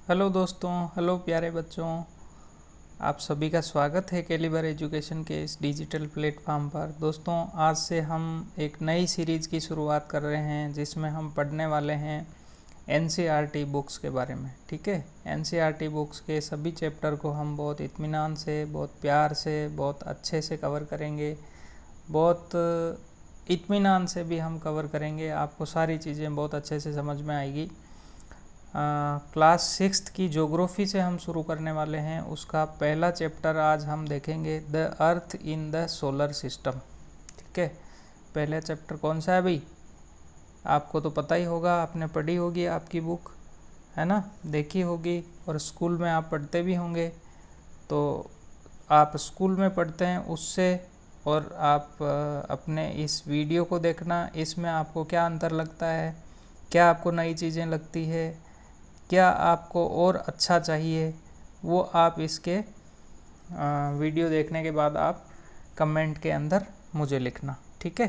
Hello दोस्तों, hello प्यारे बच्चों। आप सभी का स्वागत है कैलिबर एजुकेशन के इस डिजिटल प्लेटफॉर्म पर। दोस्तों, आज से हम एक नई सीरीज़ की शुरुआत कर रहे हैं जिसमें हम पढ़ने वाले हैं एनसीईआरटी बुक्स के बारे में। ठीक है, एनसीईआरटी बुक्स के सभी चैप्टर को हम बहुत इत्मीनान से, बहुत प्यार से, बहुत अच्छे से कवर करेंगे। बहुत इत्मीनान से भी हम कवर करेंगे, आपको सारी चीज़ें बहुत अच्छे से समझ में आएगी। क्लास 6th की ज्योग्राफी से हम शुरू करने वाले हैं। उसका पहला चैप्टर आज हम देखेंगे, the earth in the solar system. ठीक है, पहला चैप्टर कौन सा है भाई? आपको तो पता ही होगा, आपने पढ़ी होगी, आपकी बुक है ना, देखी होगी, और स्कूल में आप पढ़ते भी होंगे। तो आप स्कूल में पढ़ते हैं उससे और आप अपने इस वीडियो को देखना, इसमें आपको क्या अंतर लगता है, क्या आपको नई चीज़ें लगती है, क्या आपको और अच्छा चाहिए, वो आप इसके वीडियो देखने के बाद आप कमेंट के अंदर मुझे लिखना। ठीक है,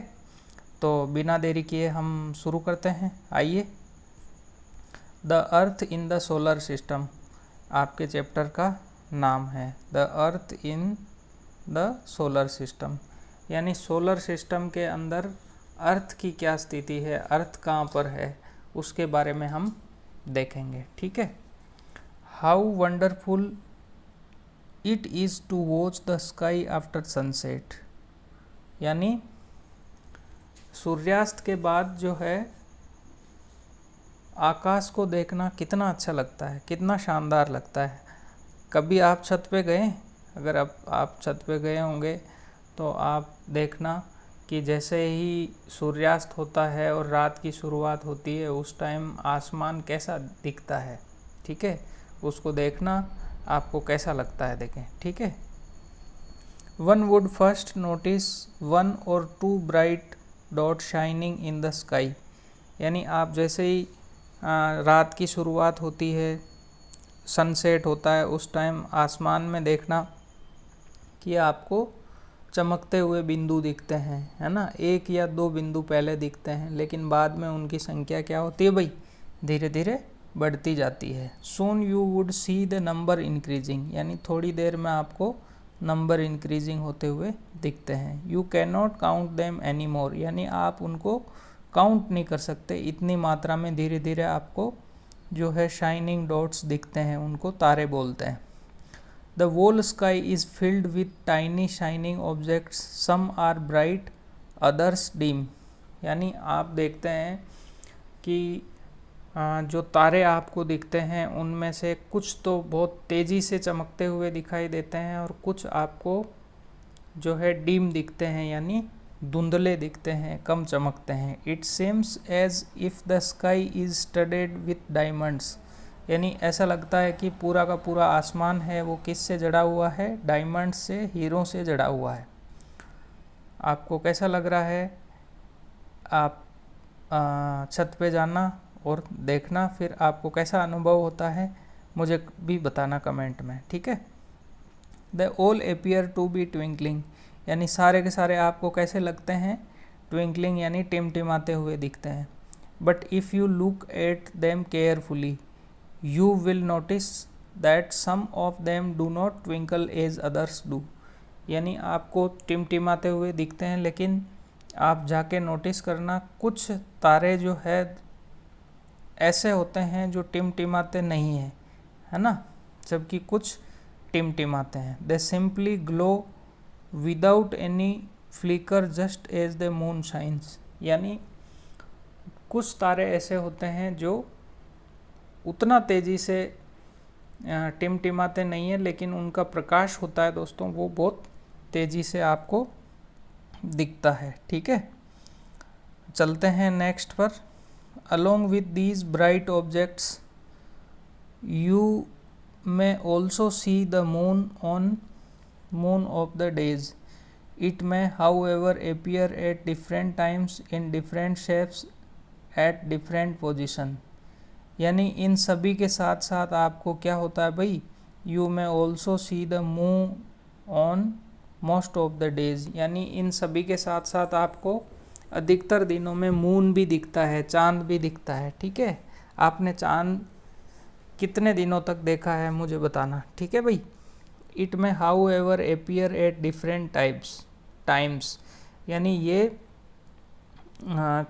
तो बिना देरी किए हम शुरू करते हैं। आइए, the earth in the solar system आपके चैप्टर का नाम है। The earth in the solar system यानी सोलर सिस्टम के अंदर अर्थ की क्या स्थिति है, अर्थ कहाँ पर है, उसके बारे में हम देखेंगे। ठीक है, how wonderful it is to watch the sky after sunset, यानी सूर्यास्त के बाद जो है आकाश को देखना कितना अच्छा लगता है, कितना शानदार लगता है। कभी आप छत पे गए? अगर आप छत पे गए होंगे तो आप देखना कि जैसे ही सूर्यास्त होता है और रात की शुरुआत होती है, उस टाइम आसमान कैसा दिखता है। ठीक है, उसको देखना, आपको कैसा लगता है, देखें। ठीक है, one would first notice one और two bright dot shining in the sky, यानी आप जैसे ही रात की शुरुआत होती है, सनसेट होता है, उस टाइम आसमान में देखना कि आपको चमकते हुए बिंदु दिखते हैं, है ना। एक या दो बिंदु पहले दिखते हैं, लेकिन बाद में उनकी संख्या क्या होती है भाई? धीरे धीरे बढ़ती जाती है। Soon you would see the number increasing, यानी थोड़ी देर में आपको नंबर इंक्रीजिंग होते हुए दिखते हैं। You can not count them any more, यानी आप उनको काउंट नहीं कर सकते, इतनी मात्रा में धीरे धीरे आपको जो है शाइनिंग डॉट्स दिखते हैं, उनको तारे बोलते हैं। The whole sky is filled with tiny shining objects, some are bright others dim, यानी आप देखते हैं कि जो तारे आपको दिखते हैं उनमें से कुछ तो बहुत तेज़ी से चमकते हुए दिखाई देते हैं और कुछ आपको जो है डिम दिखते हैं, यानी धुंधले दिखते हैं, कम चमकते हैं। It seems as if the sky is studded with diamonds, यानी ऐसा लगता है कि पूरा का पूरा आसमान है वो किस से जड़ा हुआ है? डायमंड से, हीरों से जड़ा हुआ है। आपको कैसा लग रहा है? आप छत पे जाना और देखना, फिर आपको कैसा अनुभव होता है मुझे भी बताना कमेंट में। ठीक है, they all appear to be twinkling, यानी सारे के सारे आपको कैसे लगते हैं? ट्विंकलिंग यानी टिमटिमाते हुए दिखते हैं। But if you look at them carefully you will notice that some of them do not twinkle as others do, यानी आपको टिमटिमाते हुए दिखते हैं, लेकिन आप जाके नोटिस करना कुछ तारे जो है ऐसे होते हैं जो टिमटिमाते नहीं हैं, है ना, जबकि कुछ टिमटिमाते हैं। They simply glow without any flicker just as the moon shines, यानी कुछ तारे ऐसे होते हैं जो उतना तेज़ी से टिमटिमाते नहीं है, लेकिन उनका प्रकाश होता है दोस्तों, वो बहुत तेज़ी से आपको दिखता है। ठीक है, चलते हैं नेक्स्ट पर। Along with these bright objects you may also see the moon of the days, it may how ever appear at different times in different shapes at different position, यानी इन सभी के साथ साथ आपको क्या होता है भाई? You may also see the moon on most of the days, यानी इन सभी के साथ साथ आपको अधिकतर दिनों में मून भी दिखता है, चांद भी दिखता है। ठीक है, आपने चांद कितने दिनों तक देखा है मुझे बताना, ठीक है भाई। इट में how ever appear at different times, यानी ये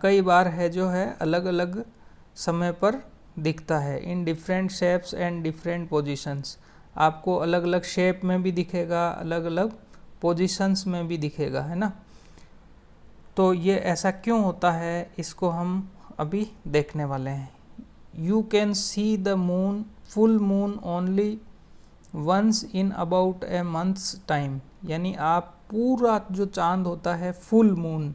कई बार है जो है अलग अलग समय पर दिखता है। In different shapes and different positions, आपको अलग अलग शेप में भी दिखेगा, अलग अलग पोजीशंस में भी दिखेगा, है ना। तो ये ऐसा क्यों होता है, इसको हम अभी देखने वाले हैं। You can see the moon, full moon only once in about a month's time, यानी आप पूरा जो चांद होता है फुल मून,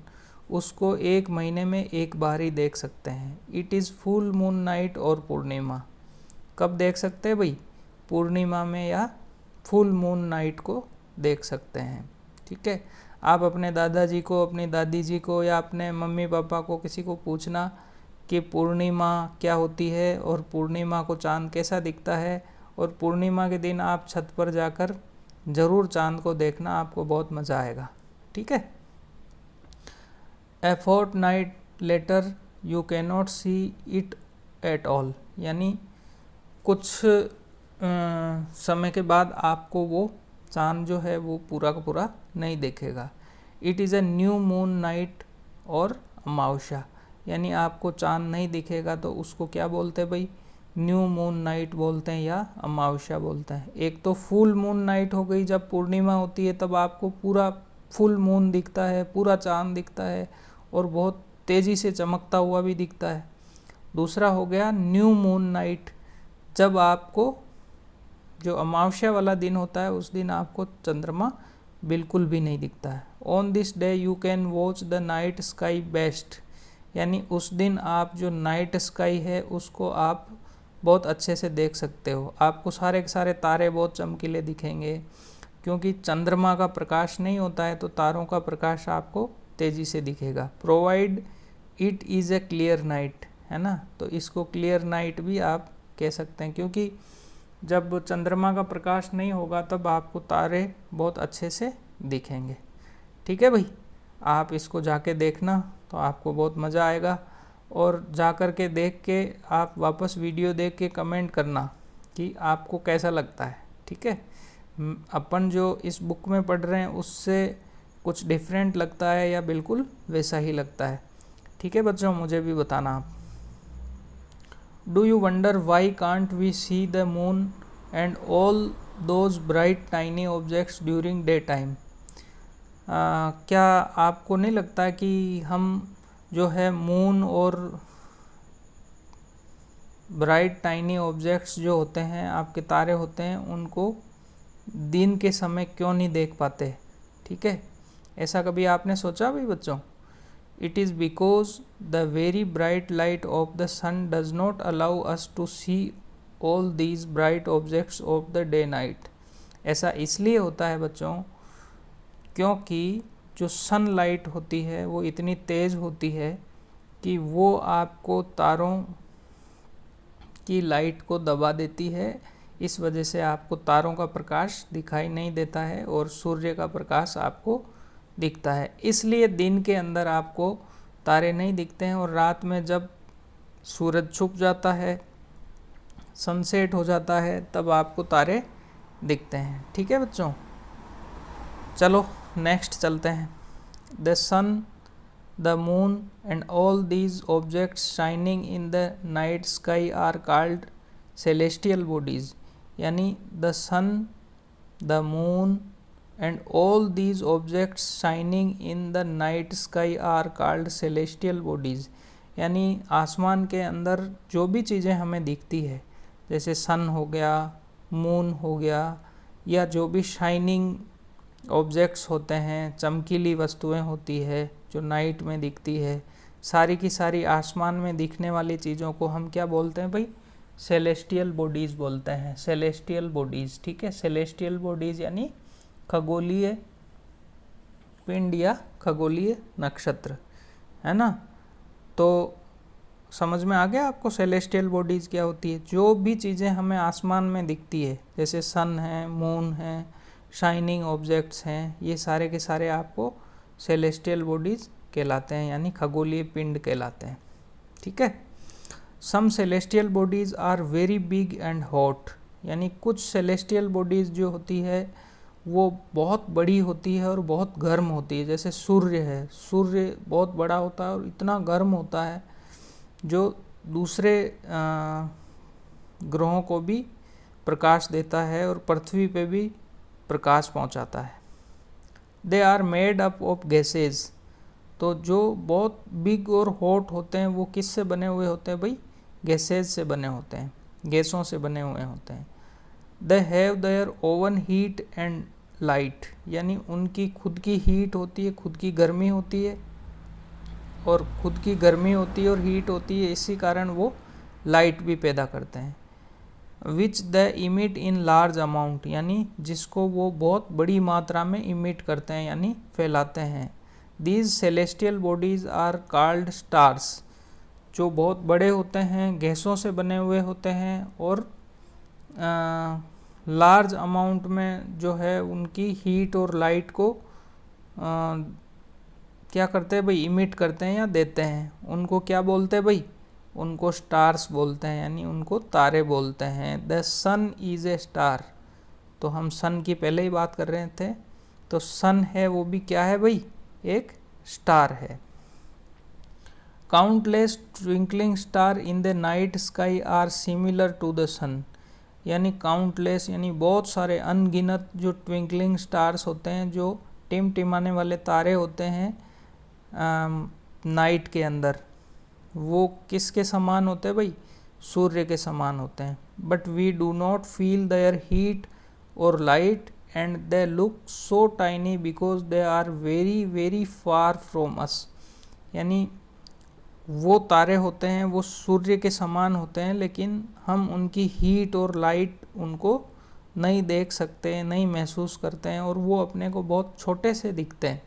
उसको एक महीने में एक बार ही देख सकते हैं। It is full moon night और पूर्णिमा। कब देख सकते हैं भाई, पूर्णिमा में या फुल मून नाइट को देख सकते हैं, ठीक है। आप अपने दादाजी को, अपनी दादी जी को या अपने मम्मी पापा को, किसी को पूछना कि पूर्णिमा क्या होती है और पूर्णिमा को चांद कैसा दिखता है, और पूर्णिमा के दिन आप छत पर जाकर ज़रूर चांद को देखना, आपको बहुत मज़ा आएगा, ठीक है। A fortnight later you can not see it at all, यानी कुछ समय के बाद आपको वो चांद जो है वो पूरा का पूरा नहीं देखेगा। It is a new moon night और अमावस्या, यानी आपको चांद नहीं दिखेगा तो उसको क्या बोलते हैं भाई, न्यू मून नाइट बोलते हैं या अमावस्या बोलते हैं। एक तो फुल मून नाइट हो गई, जब पूर्णिमा होती है तब आपको पूरा फुल मून दिखता है, पूरा चांद दिखता है और बहुत तेज़ी से चमकता हुआ भी दिखता है। दूसरा हो गया न्यू मून नाइट, जब आपको जो अमावस्या वाला दिन होता है उस दिन आपको चंद्रमा बिल्कुल भी नहीं दिखता है। On this day you can watch the night sky best, यानी उस दिन आप जो नाइट स्काई है उसको आप बहुत अच्छे से देख सकते हो। आपको सारे के सारे तारे बहुत चमकीले दिखेंगे, क्योंकि चंद्रमा का प्रकाश नहीं होता है तो तारों का प्रकाश आपको तेज़ी से दिखेगा। Provide it is A clear night, है ना, तो इसको क्लियर नाइट भी आप कह सकते हैं, क्योंकि जब चंद्रमा का प्रकाश नहीं होगा तब आपको तारे बहुत अच्छे से दिखेंगे, ठीक है भाई। आप इसको जाके देखना तो आपको बहुत मज़ा आएगा, और जा कर के देख के आप वापस वीडियो देख के कमेंट करना कि आपको कैसा लगता है, ठीक है। अपन जो इस बुक में पढ़ रहे हैं उससे कुछ डिफरेंट लगता है या बिल्कुल वैसा ही लगता है, ठीक है बच्चों, मुझे भी बताना आप। Do you wonder why can't we see the moon and all those bright tiny objects during day time. क्या आपको नहीं लगता कि हम जो है मून और ब्राइट टाइनी ऑब्जेक्ट्स जो होते हैं, आपके तारे होते हैं, उनको दिन के समय क्यों नहीं देख पाते, ठीक है। ऐसा कभी आपने सोचा भी बच्चों? It is because the very bright light of the sun does not allow us to see all these bright objects of the day night. ऐसा इसलिए होता है बच्चों क्योंकि जो सनलाइट होती है वो इतनी तेज़ होती है कि वो आपको तारों की लाइट को दबा देती है। इस वजह से आपको तारों का प्रकाश दिखाई नहीं देता है और सूर्य का प्रकाश आपको दिखता है। इसलिए दिन के अंदर आपको तारे नहीं दिखते हैं, और रात में जब सूरज छुप जाता है, सनसेट हो जाता है, तब आपको तारे दिखते हैं, ठीक है बच्चों। चलो नेक्स्ट चलते हैं। The sun, the moon and all these objects shining in the night sky are called celestial bodies, यानी the sun, the moon and all these objects shining in the night sky are called celestial bodies, यानी आसमान के अंदर जो भी चीज़ें हमें दिखती है, जैसे सन हो गया, मून हो गया, या जो भी शाइनिंग ऑब्जेक्ट्स होते हैं, चमकीली वस्तुएं होती है जो नाइट में दिखती है, सारी की सारी आसमान में दिखने वाली चीज़ों को हम क्या बोलते हैं भाई? सेलेस्टियल बॉडीज़ बोलते हैं, सेलेस्टियल बॉडीज़, ठीक है। सेलेस्टियल बॉडीज़ यानी खगोलीय पिंड या खगोलीय नक्षत्र, है ना। तो समझ में आ गया आपको सेलेस्टियल बॉडीज़ क्या होती है? जो भी चीज़ें हमें आसमान में दिखती है, जैसे सन है, मून है, शाइनिंग ऑब्जेक्ट्स हैं, ये सारे के सारे आपको सेलेस्टियल बॉडीज़ कहलाते हैं, यानी खगोलीय पिंड कहलाते हैं, ठीक है। Some celestial bodies are very big and hot, यानी कुछ सेलेस्टियल बॉडीज़ जो होती है वो बहुत बड़ी होती है और बहुत गर्म होती है। जैसे सूर्य है, सूर्य बहुत बड़ा होता है और इतना गर्म होता है जो दूसरे ग्रहों को भी प्रकाश देता है और पृथ्वी पे भी प्रकाश पहुंचाता है। They are made up of gases, तो जो बहुत बिग और हॉट होते हैं वो किससे बने हुए होते हैं भाई? गैसेज से बने होते हैं, गैसों से बने हुए होते हैं। They have their own heat and light, यानी उनकी खुद की हीट होती है, खुद की गर्मी होती है, और खुद की गर्मी होती है और हीट होती है, इसी कारण वो लाइट भी पैदा करते हैं। Which the emit in large amount, यानी जिसको वो बहुत बड़ी मात्रा में इमिट करते हैं यानी फैलाते हैं। These celestial bodies are called stars, जो बहुत बड़े होते हैं, गैसों से बने हुए होते हैं और लार्ज अमाउंट में जो है उनकी हीट और लाइट को क्या करते हैं भाई? इमिट करते हैं या देते हैं। उनको क्या बोलते हैं भाई? उनको स्टार्स बोलते हैं, यानी उनको तारे बोलते हैं। The sun is a star, तो हम सन की पहले ही बात कर रहे थे, तो सन है वो भी क्या है भाई? एक स्टार है। Countless twinkling star in the night sky are similar to the sun, यानी काउंटलेस यानी बहुत सारे अनगिनत जो ट्विंकलिंग स्टार्स होते हैं, जो टिमटिमाने वाले तारे होते हैं नाइट के अंदर, वो किसके समान होते हैं भाई? सूर्य के समान होते हैं। But we do not feel their heat और light and they look so tiny because they are very very far from us, यानी वो तारे होते हैं वो सूर्य के समान होते हैं, लेकिन हम उनकी हीट और लाइट उनको नहीं देख सकते, नहीं महसूस करते हैं, और वो अपने को बहुत छोटे से दिखते हैं।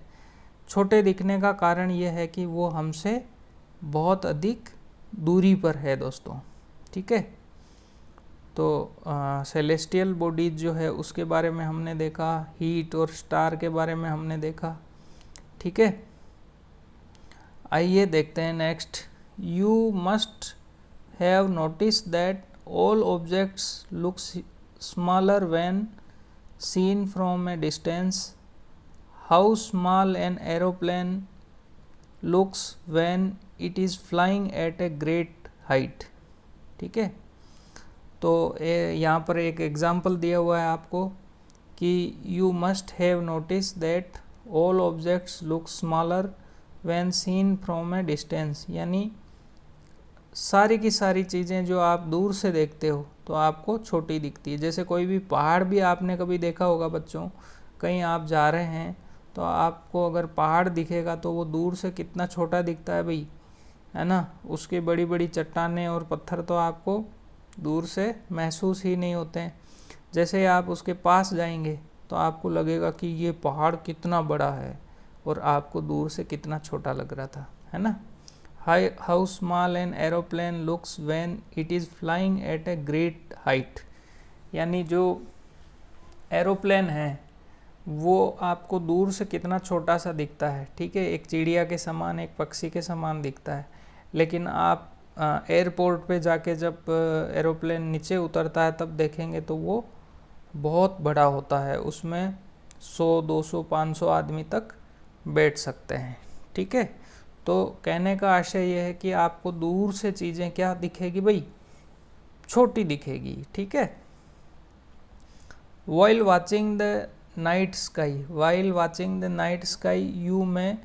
छोटे दिखने का कारण ये है कि वो हमसे बहुत अधिक दूरी पर है दोस्तों, ठीक है। तो सेलेस्टियल बॉडीज जो है उसके बारे में हमने देखा, हीट और स्टार के बारे में हमने देखा, ठीक है। आइए देखते हैं next. You must have notice that all objects look smaller when seen from a distance. How small an aeroplane looks when it is flying at a great height, ठीक है। तो यहाँ पर एक एग्जाम्पल दिया हुआ है आपको कि you must have notice that all objects look smaller when seen from a distance, यानी सारी की सारी चीज़ें जो आप दूर से देखते हो तो आपको छोटी दिखती है। जैसे कोई भी पहाड़ भी आपने कभी देखा होगा बच्चों, कहीं आप जा रहे हैं तो आपको अगर पहाड़ दिखेगा तो वो दूर से कितना छोटा दिखता है भाई, है ना। उसकी बड़ी बड़ी चट्टानें और पत्थर तो आपको दूर से महसूस ही नहीं होते हैं। जैसे आप उसके पास जाएंगे तो आपको लगेगा कि ये पहाड़ कितना बड़ा है और आपको दूर से कितना छोटा लग रहा था, है ना। How small an aeroplane looks when it is flying at a great height, यानी जो एरोप्लेन है वो आपको दूर से कितना छोटा सा दिखता है, ठीक है। एक चिड़िया के समान, एक पक्षी के समान दिखता है, लेकिन आप एयरपोर्ट पे जाके जब एरोप्लेन नीचे उतरता है तब देखेंगे तो वो बहुत बड़ा होता है, उसमें 100, 200, 500 आदमी तक बैठ सकते हैं, ठीक है। तो कहने का आशय यह है कि आपको दूर से चीज़ें क्या दिखेगी भाई? छोटी दिखेगी, ठीक है। While watching the night sky, you may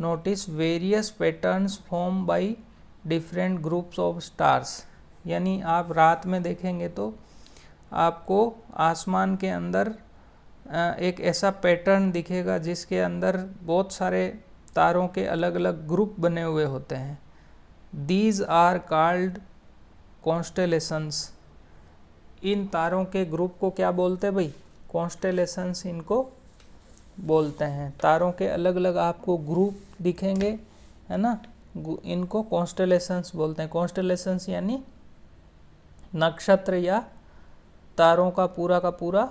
notice various patterns formed by different groups of stars, यानी आप रात में देखेंगे तो आपको आसमान के अंदर एक ऐसा पैटर्न दिखेगा जिसके अंदर बहुत सारे तारों के अलग अलग ग्रुप बने हुए होते हैं। These are called constellations, इन तारों के ग्रुप को क्या बोलते हैं भाई? कॉन्स्टेलेशंस इनको बोलते हैं। तारों के अलग अलग आपको ग्रुप दिखेंगे, है ना, इनको कॉन्स्टेलेशंस बोलते हैं। कॉन्स्टेलेशंस यानी नक्षत्र या तारों का पूरा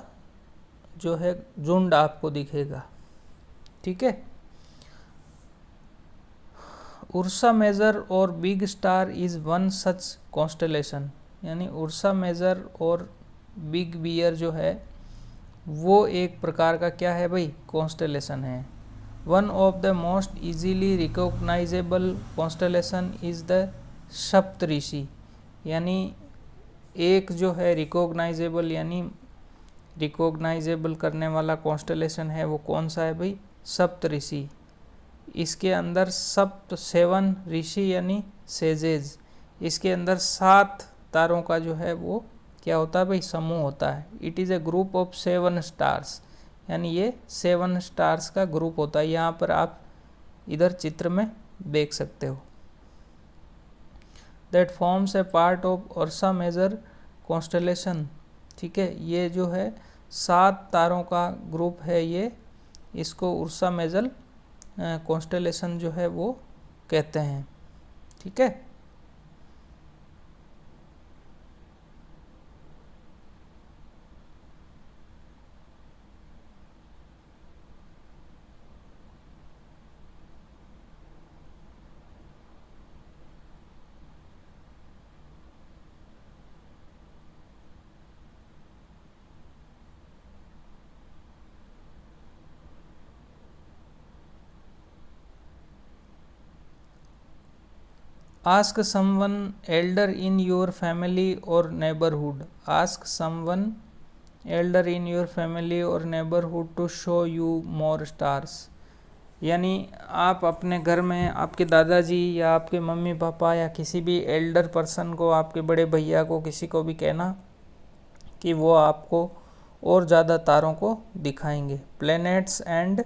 जो है झुंड आपको दिखेगा, ठीक है। उर्सा मेजर और big star is one such constellation, यानी उर्सा मेजर और बिग बियर जो है वो एक प्रकार का क्या है भाई, कॉन्स्टेलेशन है। One of the most easily recognisable constellation is the Saptarishi, यानी एक जो है रिकॉग्नाइजेबल यानी रिकॉग्नाइजेबल करने वाला कॉन्स्टेलेशन है वो कौन सा है भाई, सप्तऋषि। इसके अंदर सप्त 7 ऋषि यानी सेजेज, इसके अंदर 7 तारों का जो है वो क्या होता है भाई, समूह होता है। It is A group of 7 stars, यानी ये 7 स्टार्स का ग्रुप होता है। यहाँ पर आप इधर चित्र में देख सकते हो। That forms a part of Ursa Major constellation, ठीक है, ये जो है 7 तारों का ग्रुप है ये, इसको उर्सा मेजर कॉन्स्टेलेशन जो है वो कहते हैं, ठीक है। Ask someone elder in your family or neighborhood. Ask someone elder in your family or neighborhood to show you more stars. यानी आप अपने घर में आपके दादाजी या आपके मम्मी पापा या किसी भी एल्डर पर्सन को, आपके बड़े भैया को, किसी को भी कहना कि वो आपको और ज़्यादा तारों को दिखाएंगे। Planets and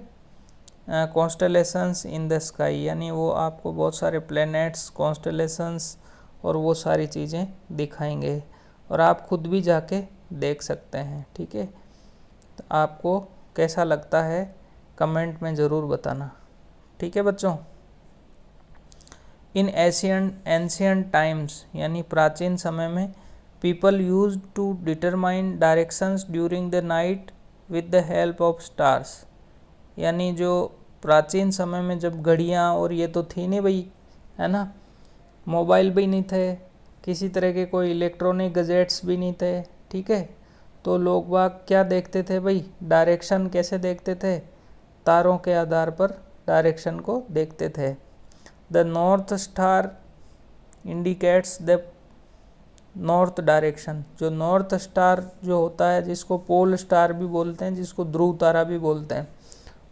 constellations in the sky, यानी वो आपको बहुत सारे प्लैनेट्स, कॉन्स्टेलेशंस और वो सारी चीज़ें दिखाएंगे और आप खुद भी जाके देख सकते हैं, ठीक है। तो आपको कैसा लगता है कमेंट में ज़रूर बताना, ठीक है बच्चों। इन एंशियंट टाइम्स, यानी प्राचीन समय में, people use to determine directions during the night with the help of stars, यानी जो प्राचीन समय में जब घड़ियाँ और ये तो थी नहीं भाई, है ना, मोबाइल भी नहीं थे, किसी तरह के कोई इलेक्ट्रॉनिक गजेट्स भी नहीं थे, ठीक है, तो लोग बाग क्या देखते थे भाई, डायरेक्शन कैसे देखते थे, तारों के आधार पर डायरेक्शन को देखते थे। The north star indicates the north direction, जो नॉर्थ स्टार जो होता है, जिसको पोल स्टार भी बोलते हैं, जिसको ध्रुव तारा भी बोलते हैं,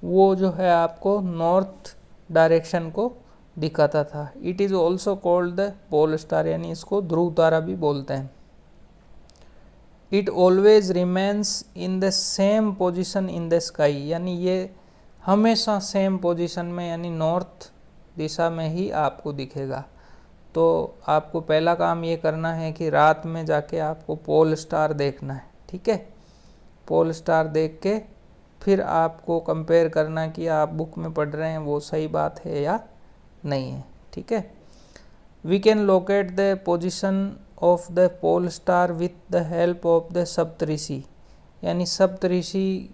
वो जो है आपको नॉर्थ डायरेक्शन को दिखाता था। It is also called the pole star, यानी इसको ध्रुव तारा भी बोलते हैं। It always remains in the same position in the sky, यानी ये हमेशा सेम पोजिशन में यानी नॉर्थ दिशा में ही आपको दिखेगा। तो आपको पहला काम ये करना है कि रात में जाके आपको पोल स्टार देखना है, ठीक है। पोल स्टार देख के फिर आपको कंपेयर करना कि आप बुक में पढ़ रहे हैं वो सही बात है या नहीं है, ठीक है। We can locate the position of the pole star with the help of the Saptarishi, यानी सप्तऋषि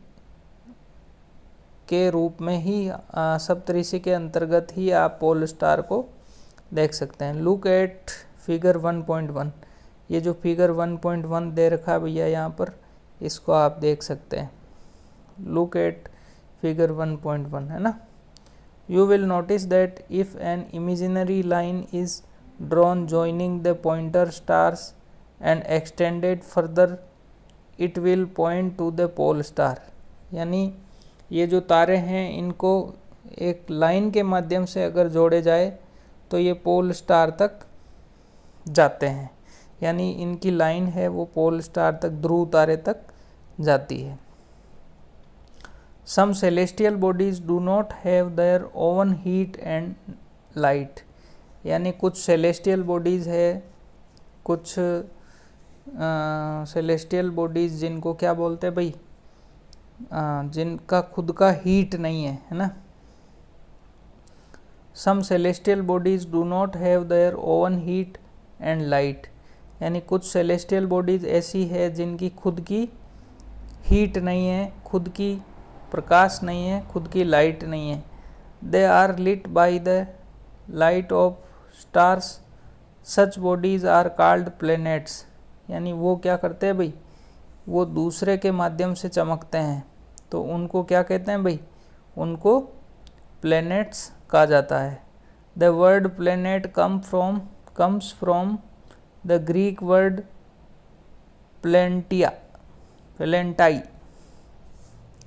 के रूप में ही, सप्तऋषि के अंतर्गत ही आप पोल स्टार को देख सकते हैं। लुक एट फिगर 1.1, ये जो फिगर 1.1 दे रखा है भैया यहाँ पर, इसको आप देख सकते हैं। लुक एट फिगर 1.1, है ना। You will notice that if an imaginary line is drawn joining the pointer stars and extended further, it will point to the pole star, यानी ये जो तारे हैं इनको एक लाइन के माध्यम से अगर जोड़े जाए तो ये पोल स्टार तक जाते हैं, यानी इनकी लाइन है वो पोल स्टार तक, ध्रुव तारे तक जाती है। Some celestial bodies do not have their own heat and light, यानी कुछ सेलेस्टियल बॉडीज़ है, कुछ सेलेस्टियल बॉडीज़ जिनको क्या बोलते हैं भाई, जिनका खुद का हीट नहीं है ना। Some celestial bodies do not have their own heat and light, यानी कुछ सेलेस्टियल बॉडीज़ ऐसी है जिनकी खुद की हीट नहीं है, खुद की प्रकाश नहीं है, खुद की लाइट नहीं है। They are lit by the light of stars such bodies are called planets. यानी वो क्या करते हैं भाई, वो दूसरे के माध्यम से चमकते हैं, तो उनको क्या कहते हैं भाई, उनको प्लैनेट्स कहा जाता है। The word planet comes from the Greek word planetai,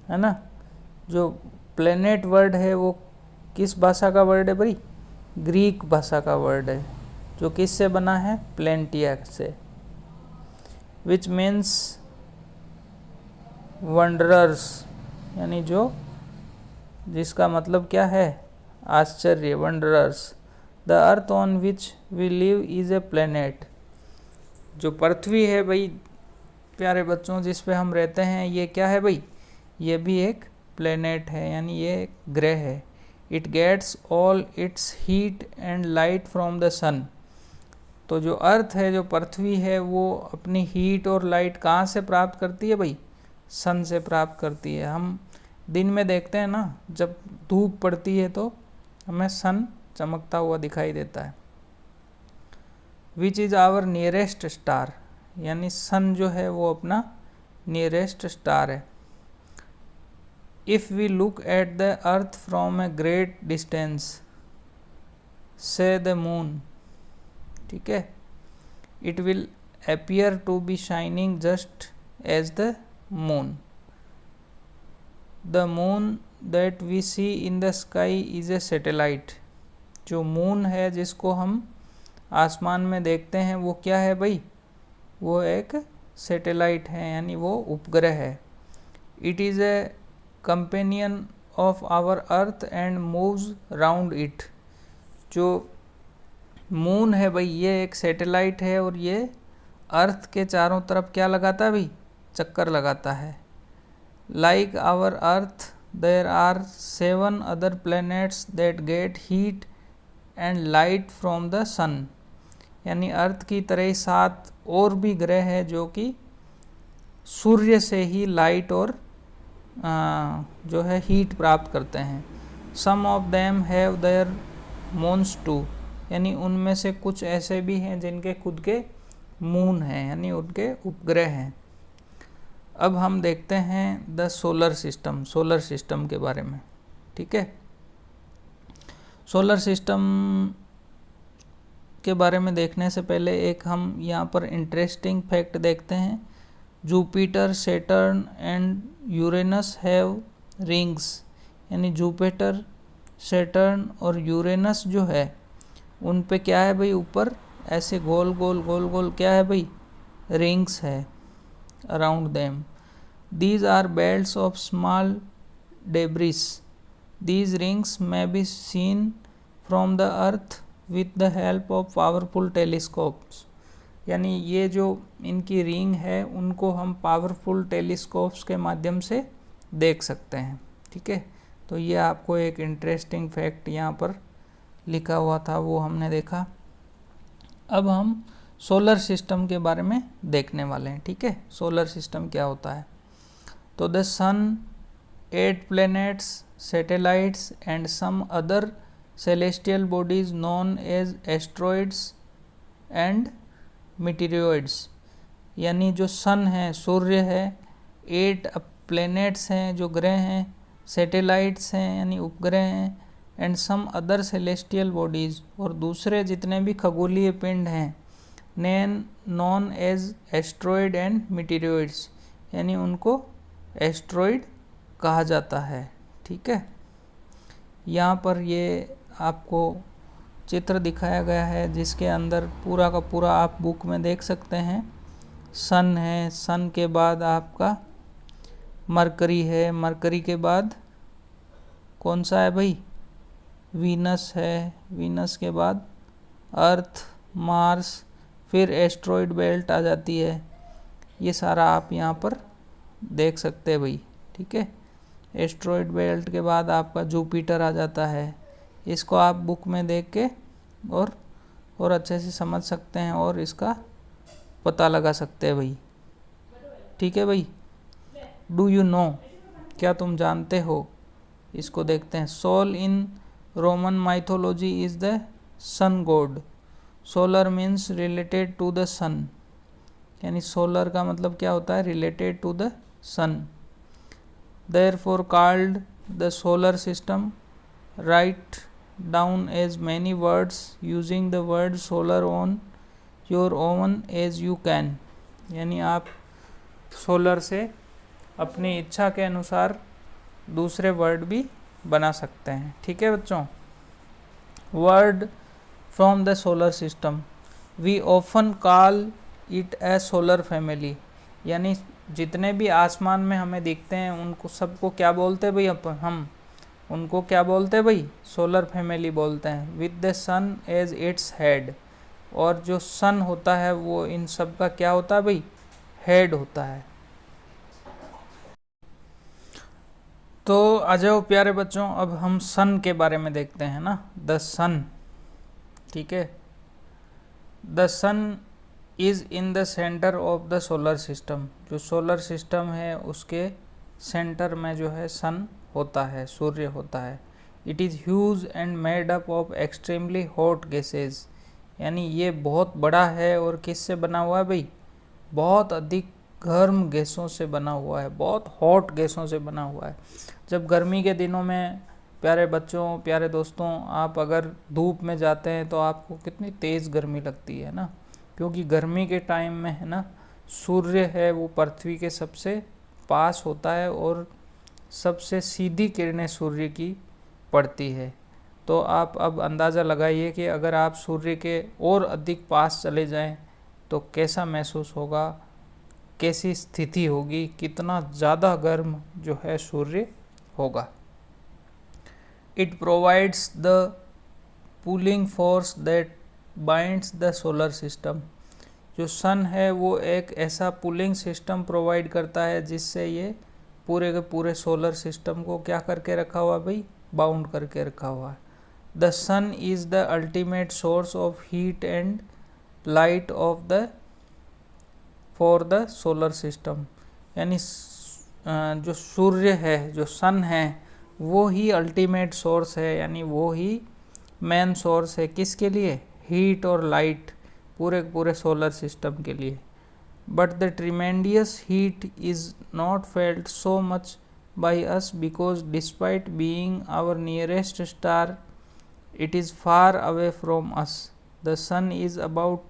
है ना। जो प्लैनेट वर्ड है वो किस भाषा का वर्ड है भाई, ग्रीक भाषा का वर्ड है, जो किस से बना है, प्लेंटिया से, विच मीन्स वंडरर्स, यानी जो जिसका मतलब क्या है, आश्चर्य, wanderers. The earth on which we live is a planet. जो पृथ्वी है भाई प्यारे बच्चों, जिस पे हम रहते हैं, ये क्या है भाई, ये भी एक प्लैनेट है, यानी ये एक ग्रह है। It gets all its heat and light from the sun. तो जो अर्थ है, जो पृथ्वी है, वो अपनी हीट और लाइट कहाँ से प्राप्त करती है भाई, सन से प्राप्त करती है। हम दिन में देखते हैं ना, जब धूप पड़ती है तो हमें सन चमकता हुआ दिखाई देता है। Which is our nearest star, यानी सन जो है वो अपना नियरेस्ट स्टार है। If we look at the earth from a great distance से द मून, ठीक है, it will appear to be shining just as the moon. The moon that we see in the sky is a satellite. जो moon है जिसको हम आसमान में देखते हैं वो क्या है भाई, वो एक सैटेलाइट है, यानी वो उपग्रह है। It is a companion of our earth and moves round it. जो मून है भाई ये एक सैटेलाइट है और ये अर्थ के चारों तरफ क्या लगाता है भाई, चक्कर लगाता है। Like our earth there are 7 other planets that get heat and light from the sun. यानी अर्थ की तरह ही 7 और भी ग्रह है जो कि सूर्य से ही लाइट और जो है हीट प्राप्त करते हैं। Some of them have their moons too, यानी उनमें से कुछ ऐसे भी हैं जिनके खुद के मून हैं, यानी उनके उपग्रह हैं। अब हम देखते हैं द सोलर सिस्टम के बारे में, ठीक है। सोलर सिस्टम के बारे में देखने से पहले एक हम यहाँ पर इंटरेस्टिंग फैक्ट देखते हैं। Jupiter, Saturn and Uranus have rings, यानी जुपिटर, सैटर्न और यूरेनस जो है उन पे क्या है भाई, ऊपर ऐसे गोल गोल क्या है भाई, रिंग्स है around them. These are belts of small debris. These rings may be seen from the earth with the help of powerful telescopes। यानी ये जो इनकी रिंग है उनको हम पावरफुल टेलीस्कोप्स के माध्यम से देख सकते हैं, ठीक है। तो ये आपको एक इंटरेस्टिंग फैक्ट यहाँ पर लिखा हुआ था, वो हमने देखा। अब हम सोलर सिस्टम के बारे में देखने वाले हैं, ठीक है। सोलर सिस्टम क्या होता है, तो the sun, 8 planets, satellites and some other celestial bodies known as asteroids and meteoroids. यानी जो सन है, सूर्य है, 8 प्लैनेट्स हैं जो ग्रह हैं, सैटेलाइट्स हैं यानी उपग्रह हैं, and some other celestial bodies और दूसरे जितने भी खगोलीय पिंड हैं, known as asteroid and meteoroids, यानी उनको एस्ट्रॉइड कहा जाता है, ठीक है। यहाँ पर ये आपको चित्र दिखाया गया है जिसके अंदर पूरा का पूरा आप बुक में देख सकते हैं। सन है, सन के बाद आपका मरकरी है, मरकरी के बाद कौन सा है भाई, वीनस है, वीनस के बाद अर्थ, मार्स, फिर एस्ट्रॉइड बेल्ट आ जाती है। ये सारा आप यहाँ पर देख सकते हैं भाई, ठीक है। एस्ट्रॉइड बेल्ट के बाद आपका जुपिटर आ जाता है। इसको आप बुक में देख के और अच्छे से समझ सकते हैं और इसका पता लगा सकते हैं भाई, ठीक है भाई। डू यू नो, क्या तुम जानते हो, इसको देखते हैं। Sol in Roman mythology is the sun god. Solar means related to the sun, यानी सोलर का मतलब क्या होता है, related to the sun. Therefore called the solar system. Write down as many words using the word solar on your own as you can, यानी आप solar से अपनी इच्छा के अनुसार दूसरे वर्ड भी बना सकते हैं। ठीक है बच्चों। Word from the solar system, we often call it a solar family, यानी जितने भी आसमान में हमें दिखते हैं उनको सबको क्या बोलते हैं भाई, हम उनको क्या बोलते हैं भाई, सोलर फैमिली बोलते हैं। With the sun as its head, और जो सन होता है वो इन सब का क्या होता है भाई, हेड होता है। तो आ जाओ प्यारे बच्चों, अब हम सन के बारे में देखते हैं ना, द सन। ठीक है, the sun is in the centre of the solar system, जो सोलर सिस्टम है उसके सेंटर में जो है सन होता है, सूर्य होता है। It is huge and made up of extremely hot gases, यानी ये बहुत बड़ा है और किससे बना हुआ है भाई, बहुत अधिक गर्म गैसों से बना हुआ है, बहुत हॉट गैसों से बना हुआ है। जब गर्मी के दिनों में प्यारे बच्चों, प्यारे दोस्तों, आप अगर धूप में जाते हैं तो आपको कितनी तेज़ गर्मी लगती है ना, क्योंकि गर्मी के टाइम में है ना, सूर्य है वो पृथ्वी के सबसे पास होता है और सबसे सीधी किरणें सूर्य की पड़ती है। तो आप अब अंदाज़ा लगाइए कि अगर आप सूर्य के और अधिक पास चले जाएं तो कैसा महसूस होगा, कैसी स्थिति होगी, कितना ज़्यादा गर्म जो है सूर्य होगा। It provides the pulling force that binds the solar system, जो सन है वो एक ऐसा पुलिंग सिस्टम प्रोवाइड करता है जिससे ये पूरे के पूरे सोलर सिस्टम को क्या करके रखा हुआ भाई, बाउंड करके रखा हुआ है। The sun is the ultimate source of heat and light of the for the solar system, यानी जो सूर्य है, जो सन है, वो ही अल्टीमेट सोर्स है, यानी वो ही मेन सोर्स है किसके लिए, हीट और लाइट पूरे सोलर सिस्टम के लिए। But the tremendous heat is not felt so much by us because despite being our nearest star it is far away from us. The sun is about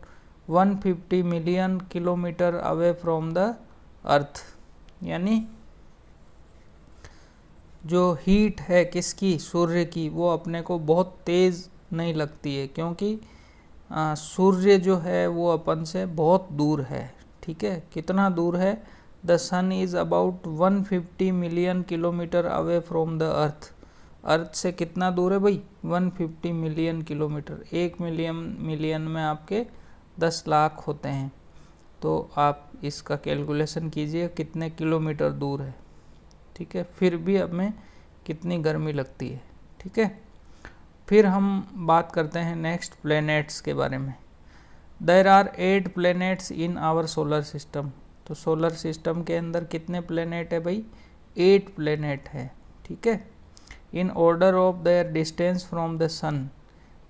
150 million kilometre away from the earth, यानी जो heat है किसकी, सूर्य की, वो अपने को बहुत तेज़ नहीं लगती है, क्योंकि सूर्य जो है वो अपन से बहुत दूर है। ठीक है, कितना दूर है, the sun is about 150 million kilometre away from the earth. Earth से कितना दूर है भाई, 150 मिलियन किलोमीटर। 1 मिलियन में आपके 10 लाख होते हैं, तो आप इसका कैलकुलेशन कीजिए कितने किलोमीटर दूर है। ठीक है, फिर भी हमें कितनी गर्मी लगती है। ठीक है, फिर हम बात करते हैं नेक्स्ट प्लैनेट्स के बारे में। There are 8 planets in our solar system, तो सोलर सिस्टम के अंदर कितने प्लैनेट है भाई, 8 प्लैनेट है। ठीक है, in order of their distance from the sun,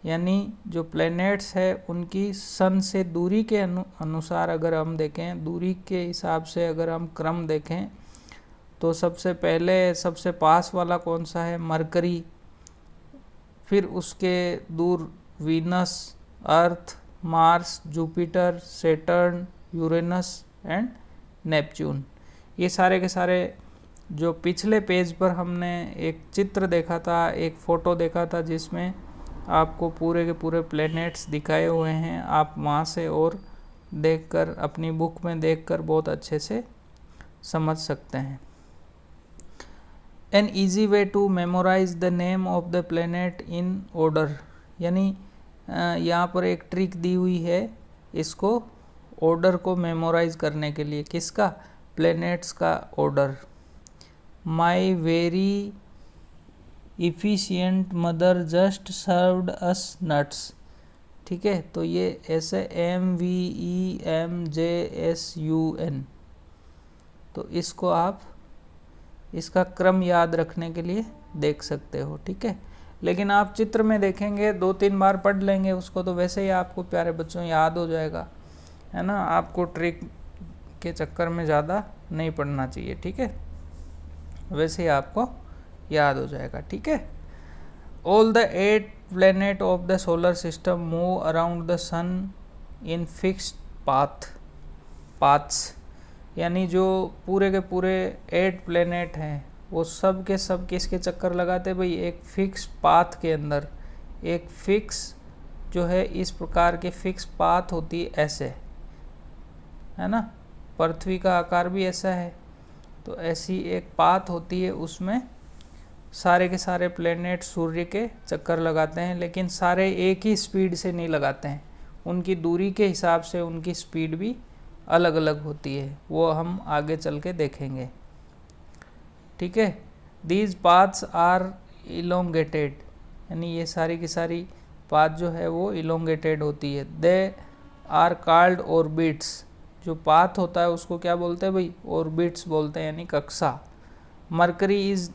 यानी जो प्लैनेट्स है उनकी सन से दूरी के अनुसार अगर हम देखें, दूरी के हिसाब से अगर हम क्रम देखें, तो सबसे पहले सबसे पास वाला कौन सा है, मरकरी, फिर उसके दूर Venus, earth, Mars, Jupiter, Saturn, Uranus and Neptune. ये सारे के सारे जो पिछले पेज पर हमने एक चित्र देखा था, एक फ़ोटो देखा था जिसमें आपको पूरे के पूरे प्लैनेट्स दिखाए हुए हैं, आप वहाँ से और देखकर अपनी बुक में देखकर बहुत अच्छे से समझ सकते हैं। An easy way to memorise the name of the planet in order, यानी यहाँ पर एक ट्रिक दी हुई है इसको ऑर्डर को मेमोराइज करने के लिए, किसका, प्लैनेट्स का order. My very efficient mother just served us nuts. ठीक है, तो ये ऐसे MVEMJSUN, तो इसको आप इसका क्रम याद रखने के लिए देख सकते हो। ठीक है, लेकिन आप चित्र में देखेंगे 2-3 बार पढ़ लेंगे उसको तो वैसे ही आपको प्यारे बच्चों याद हो जाएगा, है ना। आपको ट्रिक के चक्कर में ज़्यादा नहीं पढ़ना चाहिए, ठीक है, वैसे ही आपको याद हो जाएगा, ठीक है। All the 8 planet of the solar system move around the sun in fixed paths, यानी जो पूरे के पूरे 8 प्लेनेट हैं वो सब के सब किसके चक्कर लगाते भाई, एक फिक्स पाथ के अंदर। एक फिक्स जो है इस प्रकार के फिक्स पाथ होती है ऐसे, है ना, पृथ्वी का आकार भी ऐसा है, तो ऐसी एक पाथ होती है, उसमें सारे के सारे प्लेनेट सूर्य के चक्कर लगाते हैं, लेकिन सारे एक ही स्पीड से नहीं लगाते हैं, उनकी दूरी के हिसाब से उनकी स्पीड भी अलग अलग होती है, वो हम आगे चल के देखेंगे, ठीक है। दीज पाथ्स आर इलोंगेटेड, यानी ये सारी की सारी पाथ जो है वो इलोंगेटेड होती है। दे आर कॉल्ड ऑर्बिट्स, जो पाथ होता है उसको क्या बोलते हैं भाई, ऑर्बिट्स बोलते हैं, यानी कक्षा। Mercury is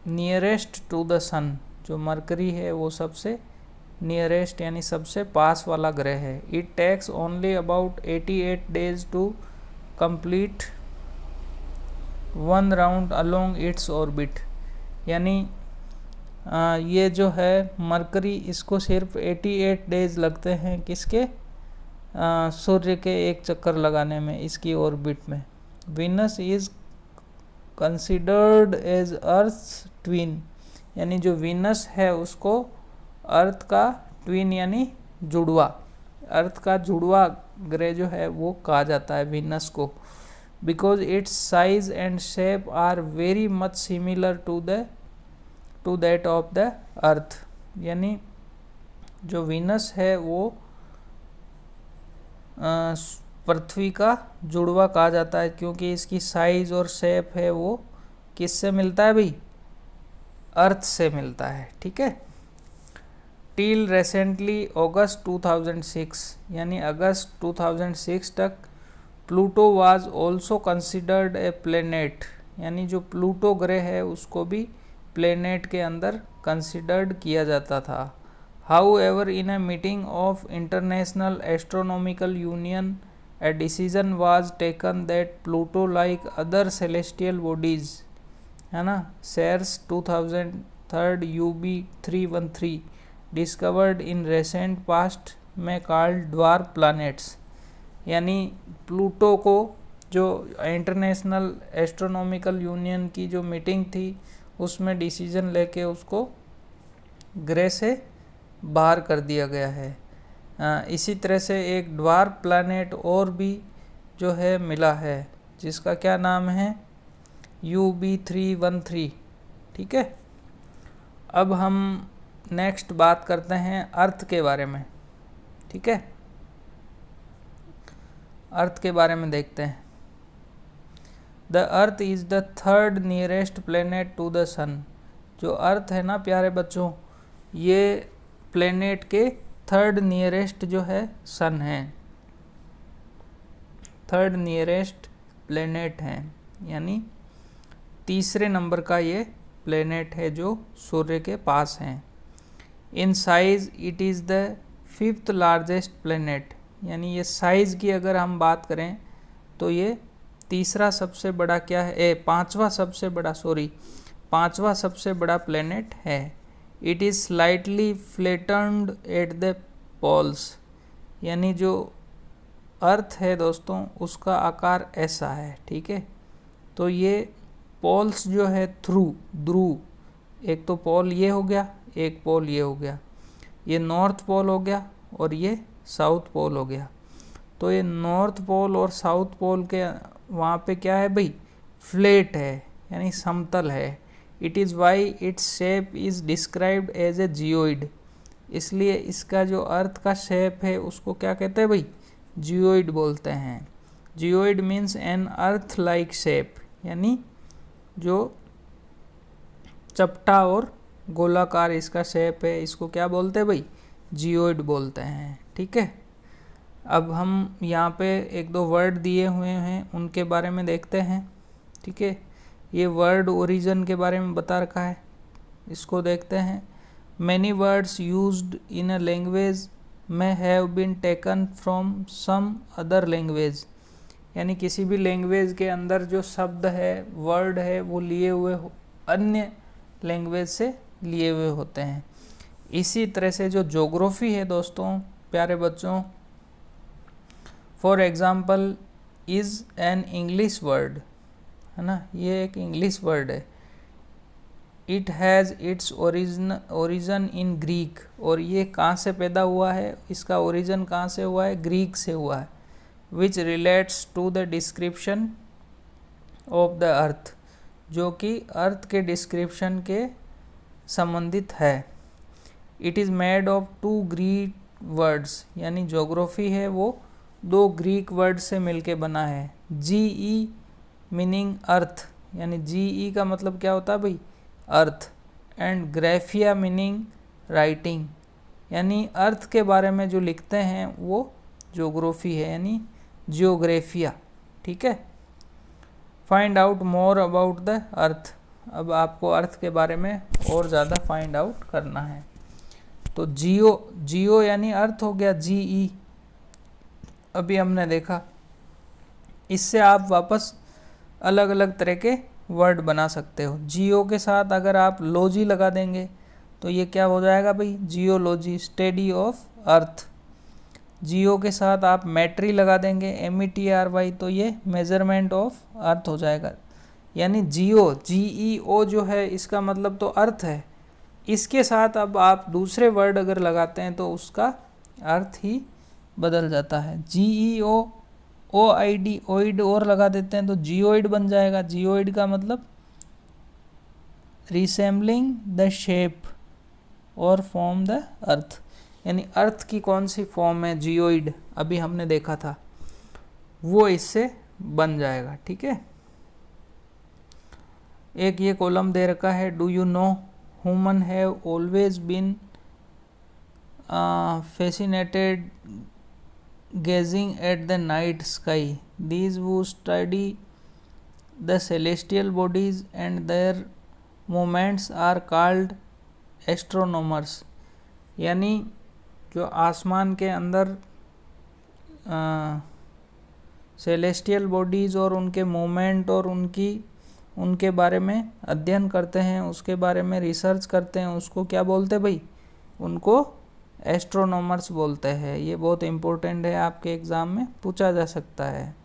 nearest to the sun, जो मरकरी है वो सबसे नियरेस्ट यानी सबसे पास वाला ग्रह है। It takes only about 88 days to complete 1 round along its orbit, यानी ये जो है मरकरी, इसको सिर्फ 88 days लगते हैं किसके, सूर्य के एक चक्कर लगाने में, इसकी ऑर्बिट में। Venus is considered as earth twin, यानी जो वीनस है उसको अर्थ का ट्विन यानी जुड़वा, अर्थ का जुड़वा ग्रह जो है वो कहा जाता है वीनस को। Because its size and shape are very much similar to that of the earth, यानी जो वीनस है वो पृथ्वी का जुड़वा कहा जाता है, क्योंकि इसकी साइज और शेप है वो किससे मिलता है भाई, अर्थ से मिलता है, ठीक है। टिल रिसेंटली अगस्त 2006, यानी अगस्त 2006 तक Pluto was also considered a planet, यानी जो प्लूटो ग्रह है उसको भी प्लेनेट के अंदर कंसिडर्ड किया जाता था। However in a meeting of international astronomical union a decision was taken that Pluto like other celestial bodies, है ना, shares 2003 UB313 discovered in recent past में called dwarf planets, यानी प्लूटो को जो इंटरनेशनल एस्ट्रोनॉमिकल यूनियन की जो meeting थी उसमें डिसीजन लेके उसको ग्रह से बाहर कर दिया गया है। इसी तरह से एक ड्वार्फ प्लैनेट और भी जो है मिला है, जिसका क्या नाम है, UB313, ठीक है। अब हम नेक्स्ट बात करते हैं अर्थ के बारे में, ठीक है, अर्थ के बारे में देखते हैं। The earth is the third nearest planet to the sun, जो अर्थ है ना प्यारे बच्चों, ये प्लेनेट के थर्ड नियरेस्ट जो है सन है, थर्ड नियरेस्ट प्लेनेट है, यानी तीसरे नंबर का ये प्लेनेट है जो सूर्य के पास है। In size it is the fifth largest planet, यानी ये साइज़ की अगर हम बात करें तो ये तीसरा सबसे बड़ा क्या है, पांचवा सबसे बड़ा प्लेनेट है। It is slightly flattened at the poles, यानी जो अर्थ है दोस्तों उसका आकार ऐसा है, ठीक है। तो ये पोल्स जो है ध्रुव, एक तो पोल ये हो गया, एक पोल ये हो गया, ये नॉर्थ पोल हो गया और ये साउथ पोल हो गया। तो ये नॉर्थ पोल और साउथ पोल के वहाँ पे क्या है भाई, फ्लैट है, यानी समतल है। It is why its shape is described as a geoid, इसलिए इसका जो अर्थ का शेप है उसको क्या कहते हैं भाई, जियोइड बोलते हैं। Geoid means an earth like shape, यानी जो चपटा और गोलाकार इसका शेप है, इसको क्या बोलते हैं भाई, जियोइड बोलते हैं, ठीक है। अब हम यहाँ पे एक दो वर्ड दिए हुए हैं उनके बारे में देखते हैं, ठीक है। ये वर्ड ओरिजिन के बारे में बता रखा है, इसको देखते हैं। Many words used in a language may have been taken from some other language, यानी किसी भी लैंग्वेज के अंदर जो शब्द है, वर्ड है, वो लिए हुए अन्य लैंग्वेज से लिए हुए होते हैं। इसी तरह से जो ज्योग्राफी है दोस्तों, प्यारे बच्चों, for example is an English word, है ना, ये एक इंग्लिश वर्ड है। It has its origin in Greek, और ये कहाँ से पैदा हुआ है, इसका ओरिजन कहाँ से हुआ है, ग्रीक से हुआ है। Which relates to the description of the earth, जो कि अर्थ के डिस्क्रिप्शन के संबंधित है। It is made of 2 Greek words, यानी ज्योग्राफी है वो 2 ग्रीक वर्ड से मिलके बना है। GE मीनिंग अर्थ, यानी GE का मतलब क्या होता है भाई, अर्थ, एंड ग्राफिया मीनिंग राइटिंग, यानी अर्थ के बारे में जो लिखते हैं वो ज्योग्राफी है, यानी जियोग्राफिया। ठीक है। Find out more about the earth, अब आपको अर्थ के बारे में और ज़्यादा फाइंड आउट करना है। तो जियो यानी अर्थ हो गया, GE अभी हमने देखा। इससे आप वापस अलग अलग तरह के वर्ड बना सकते हो। जियो के साथ अगर आप लॉजी लगा देंगे तो ये क्या हो जाएगा भाई, जियोलॉजी, स्टडी ऑफ अर्थ। जियो के साथ आप मैट्री लगा देंगे, METRY, तो ये मेजरमेंट ऑफ अर्थ हो जाएगा। यानी जियो, GEO जो है, इसका मतलब तो अर्थ है। इसके साथ अब आप दूसरे वर्ड अगर लगाते हैं तो उसका अर्थ ही बदल जाता है। GEO, OID, ओइड और लगा देते हैं तो जियोइड बन जाएगा। जियोइड का मतलब रिसेम्बलिंग द शेप और फॉर्म द अर्थ, यानी अर्थ की कौन सी फॉर्म है, जियोइड, अभी हमने देखा था, वो इससे बन जाएगा। ठीक है। एक ये कॉलम दे रखा है, do you know human have always been fascinated gazing at the night sky. These who study the celestial bodies and their movements are called astronomers. यानी जो आसमान के अंदर सेलेस्टियल बॉडीज़ और उनके मूवमेंट और उनके बारे में अध्ययन करते हैं, उसके बारे में रिसर्च करते हैं, उसको क्या बोलते हैं भाई, उनको एस्ट्रोनॉमर्स बोलते हैं। ये बहुत इम्पोर्टेंट है, आपके एग्ज़ाम में पूछा जा सकता है।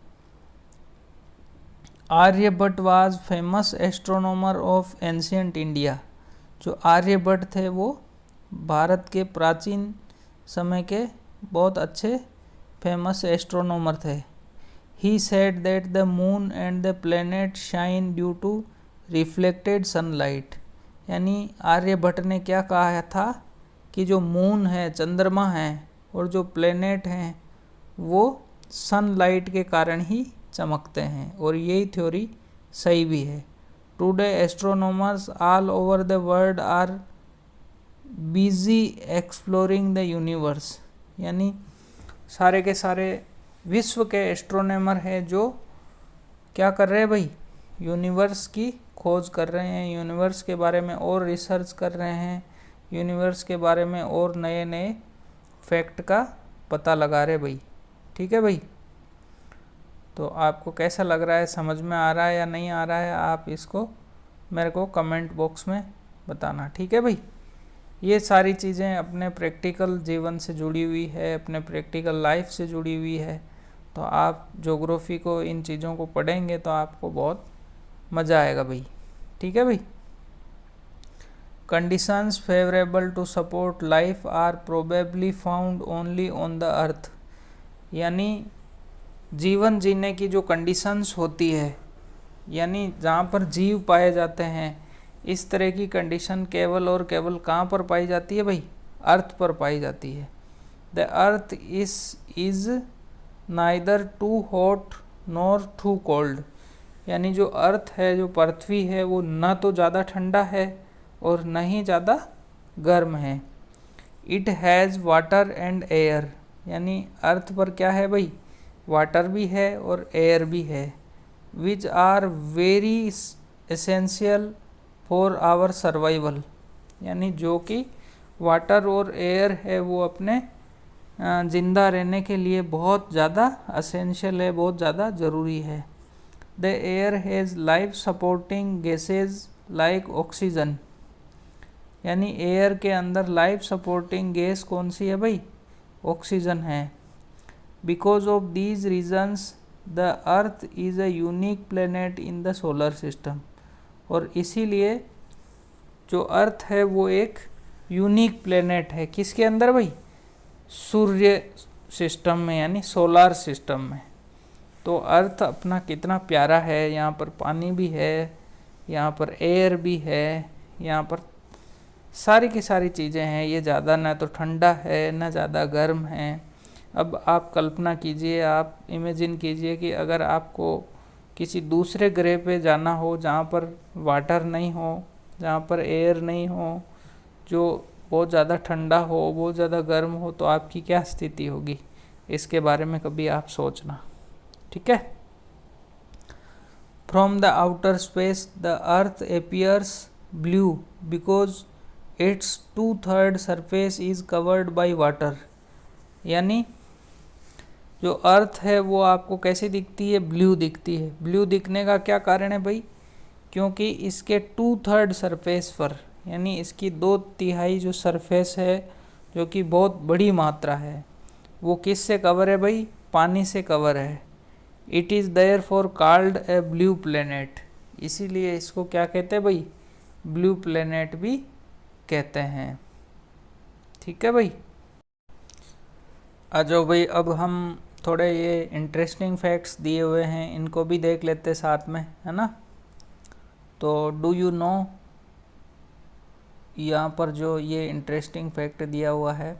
Aryabhata was famous astronomer of ancient India. जो आर्यभट्ट थे वो भारत के प्राचीन समय के बहुत अच्छे फेमस एस्ट्रोनॉमर थे। He said that the moon and the planet shine due to reflected sunlight, यानी आर्यभट्ट ने क्या कहा था कि जो मून है, चंद्रमा है, और जो प्लेनेट हैं वो सनलाइट के कारण ही चमकते हैं, और यही थ्योरी सही भी है। Today astronomers all over the world are busy exploring the universe, यानी सारे के सारे विश्व के एस्ट्रोनॉमर हैं जो क्या कर रहे हैं भाई, यूनिवर्स की खोज कर रहे हैं, यूनिवर्स के बारे में और रिसर्च कर रहे हैं, यूनिवर्स के बारे में और नए नए फैक्ट का पता लगा रहे भाई। ठीक है भाई। तो आपको कैसा लग रहा है, समझ में आ रहा है या नहीं आ रहा है, आप इसको मेरे को कमेंट बॉक्स में बताना। ठीक है भाई। ये सारी चीज़ें अपने प्रैक्टिकल जीवन से जुड़ी हुई है, अपने प्रैक्टिकल लाइफ से जुड़ी हुई है। तो आप ज्योग्राफी को, इन चीज़ों को पढ़ेंगे तो आपको बहुत मज़ा आएगा भाई। ठीक है भाई। Conditions favorable to support life are probably found only on the earth, यानी जीवन जीने की जो कंडीशंस होती है, यानी जहाँ पर जीव पाए जाते हैं, इस तरह की कंडीशन केवल और केवल कहाँ पर पाई जाती है भाई, अर्थ पर पाई जाती है। The earth is neither too hot nor too cold, यानी जो अर्थ है, जो पृथ्वी है, वो ना तो ज़्यादा ठंडा है और न ही ज़्यादा गर्म है। It has water and air, यानी अर्थ पर क्या है भाई, वाटर भी है और एयर भी है। Which are very essential for our survival, यानी जो कि वाटर और एयर है वो अपने ज़िंदा रहने के लिए बहुत ज़्यादा असेंशियल है, बहुत ज़्यादा ज़रूरी है। The air has life supporting gases like oxygen, यानी एयर के अंदर लाइफ सपोर्टिंग गैस कौन सी है भाई? ऑक्सीजन है। Because of these reasons the earth is a unique planet in the solar system, और इसीलिए जो अर्थ है वो एक यूनिक प्लेनेट है। किसके अंदर भाई? सूर्य सिस्टम में, यानी सोलार सिस्टम में। तो अर्थ अपना कितना प्यारा है, यहाँ पर पानी भी है, यहाँ पर एयर भी है, यहाँ पर सारी की सारी चीज़ें हैं। ये ज़्यादा ना तो ठंडा है ना ज़्यादा गर्म है। अब आप कल्पना कीजिए, आप इमेजिन कीजिए कि अगर आपको किसी दूसरे ग्रह पे जाना हो जहाँ पर वाटर नहीं हो, जहाँ पर एयर नहीं हो, जो बहुत ज़्यादा ठंडा हो, बहुत ज़्यादा गर्म हो, तो आपकी क्या स्थिति होगी? इसके बारे में कभी आप सोचना, ठीक है। From the outer space the earth appears blue because it's 2/3 surface is covered by water, यानी जो अर्थ है वो आपको कैसी दिखती है? ब्लू दिखती है। ब्लू दिखने का क्या कारण है भाई? क्योंकि इसके 2/3 सरफेस पर, यानी इसकी 2/3 जो सरफेस है, जो कि बहुत बड़ी मात्रा है, वो किस से कवर है भाई? पानी से कवर है। It is therefore called a blue planet, इसीलिए इसको क्या कहते हैं भाई? ब्लू प्लेनेट भी कहते हैं, ठीक है भाई। आ जाओ भाई, अब हम थोड़े ये इंटरेस्टिंग फैक्ट्स दिए हुए हैं, इनको भी देख लेते साथ में, है ना। तो डू यू नो, यहाँ पर जो ये इंटरेस्टिंग फैक्ट दिया हुआ है,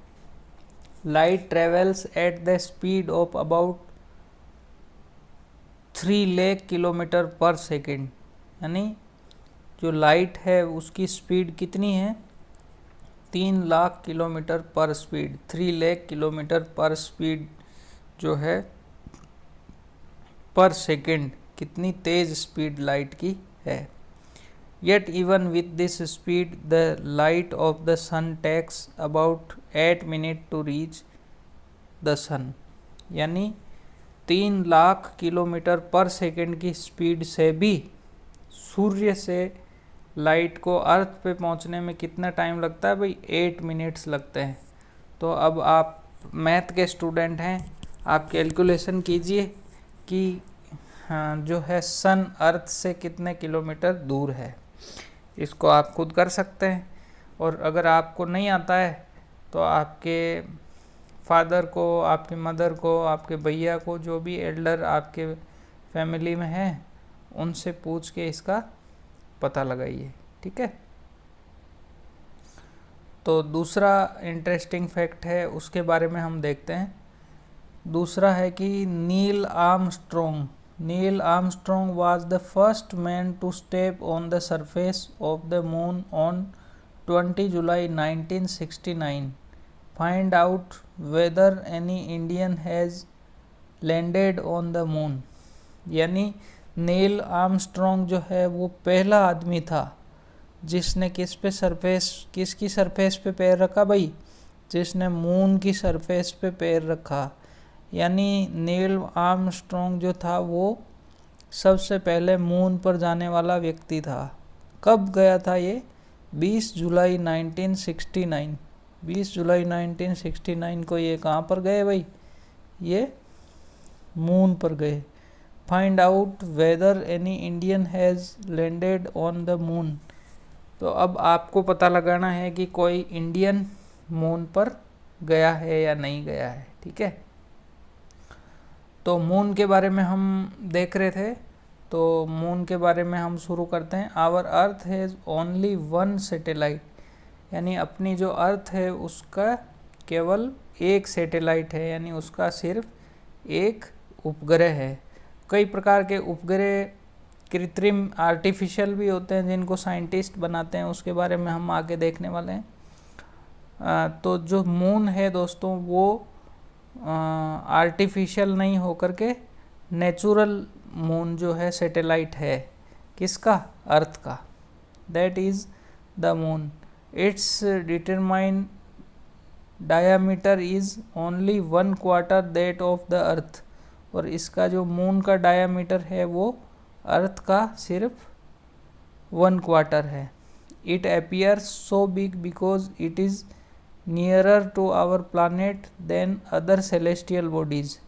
light travels at the speed of about 3 lakh kilometre पर सेकेंड, यानी जो लाइट है उसकी स्पीड कितनी है? 3 लाख किलोमीटर पर स्पीड, 3 लाख किलोमीटर पर स्पीड जो है पर सेकेंड, कितनी तेज़ स्पीड लाइट की है। Yet even with this speed the light of the sun takes about 8 minute to reach the sun, यानी 3 लाख किलोमीटर पर सेकेंड की स्पीड से भी सूर्य से लाइट को अर्थ पे पहुंचने में कितना टाइम लगता है भाई? 8 मिनट्स लगते हैं। तो अब आप मैथ के स्टूडेंट हैं, आप कैलकुलेशन कीजिए कि हाँ, जो है सन अर्थ से कितने किलोमीटर दूर है। इसको आप खुद कर सकते हैं, और अगर आपको नहीं आता है तो आपके फादर को, आपकी मदर को, आपके भैया को, जो भी एल्डर आपके फैमिली में है, उनसे पूछ के इसका पता लगाइए, ठीक है। तो दूसरा इंटरेस्टिंग फैक्ट है, उसके बारे में हम देखते हैं। दूसरा है कि Neil Armstrong was the first man to step on the surface of the moon on 20 July 1969, find out whether any Indian has landed on the moon, यानी नील आर्मस्ट्रॉन्ग जो है वो पहला आदमी था जिसने किसकी सरफेस पे पैर रखा भाई? जिसने मून की सरफेस पे पैर रखा। यानी नील आर्मस्ट्रॉन्ग जो था वो सबसे पहले मून पर जाने वाला व्यक्ति था। कब गया था ये? 20 जुलाई 1969। 20 जुलाई 1969 को ये कहाँ पर गए भाई? ये मून पर गए। Find out whether any Indian has landed on the moon. तो अब आपको पता लगाना है कि कोई इंडियन मून पर गया है या नहीं गया है, ठीक है। तो मून के बारे में हम देख रहे थे, तो मून के बारे में हम शुरू करते हैं। Our earth has only 1 satellite, यानी अपनी जो अर्थ है उसका केवल एक सैटेलाइट है, यानी उसका सिर्फ एक उपग्रह है। कई प्रकार के उपग्रह कृत्रिम आर्टिफिशियल भी होते हैं जिनको साइंटिस्ट बनाते हैं, उसके बारे में हम आगे देखने वाले हैं। तो जो मून है दोस्तों वो आर्टिफिशियल नहीं होकर के नेचुरल मून जो है सैटेलाइट है। किसका? अर्थ का। That is the moon. It's determine diameter is only 1/4 that of the अर्थ, और इसका जो मून का डायामीटर है वो अर्थ का सिर्फ 1/4 है। It appears so big because it is nearer to our planet than other celestial bodies,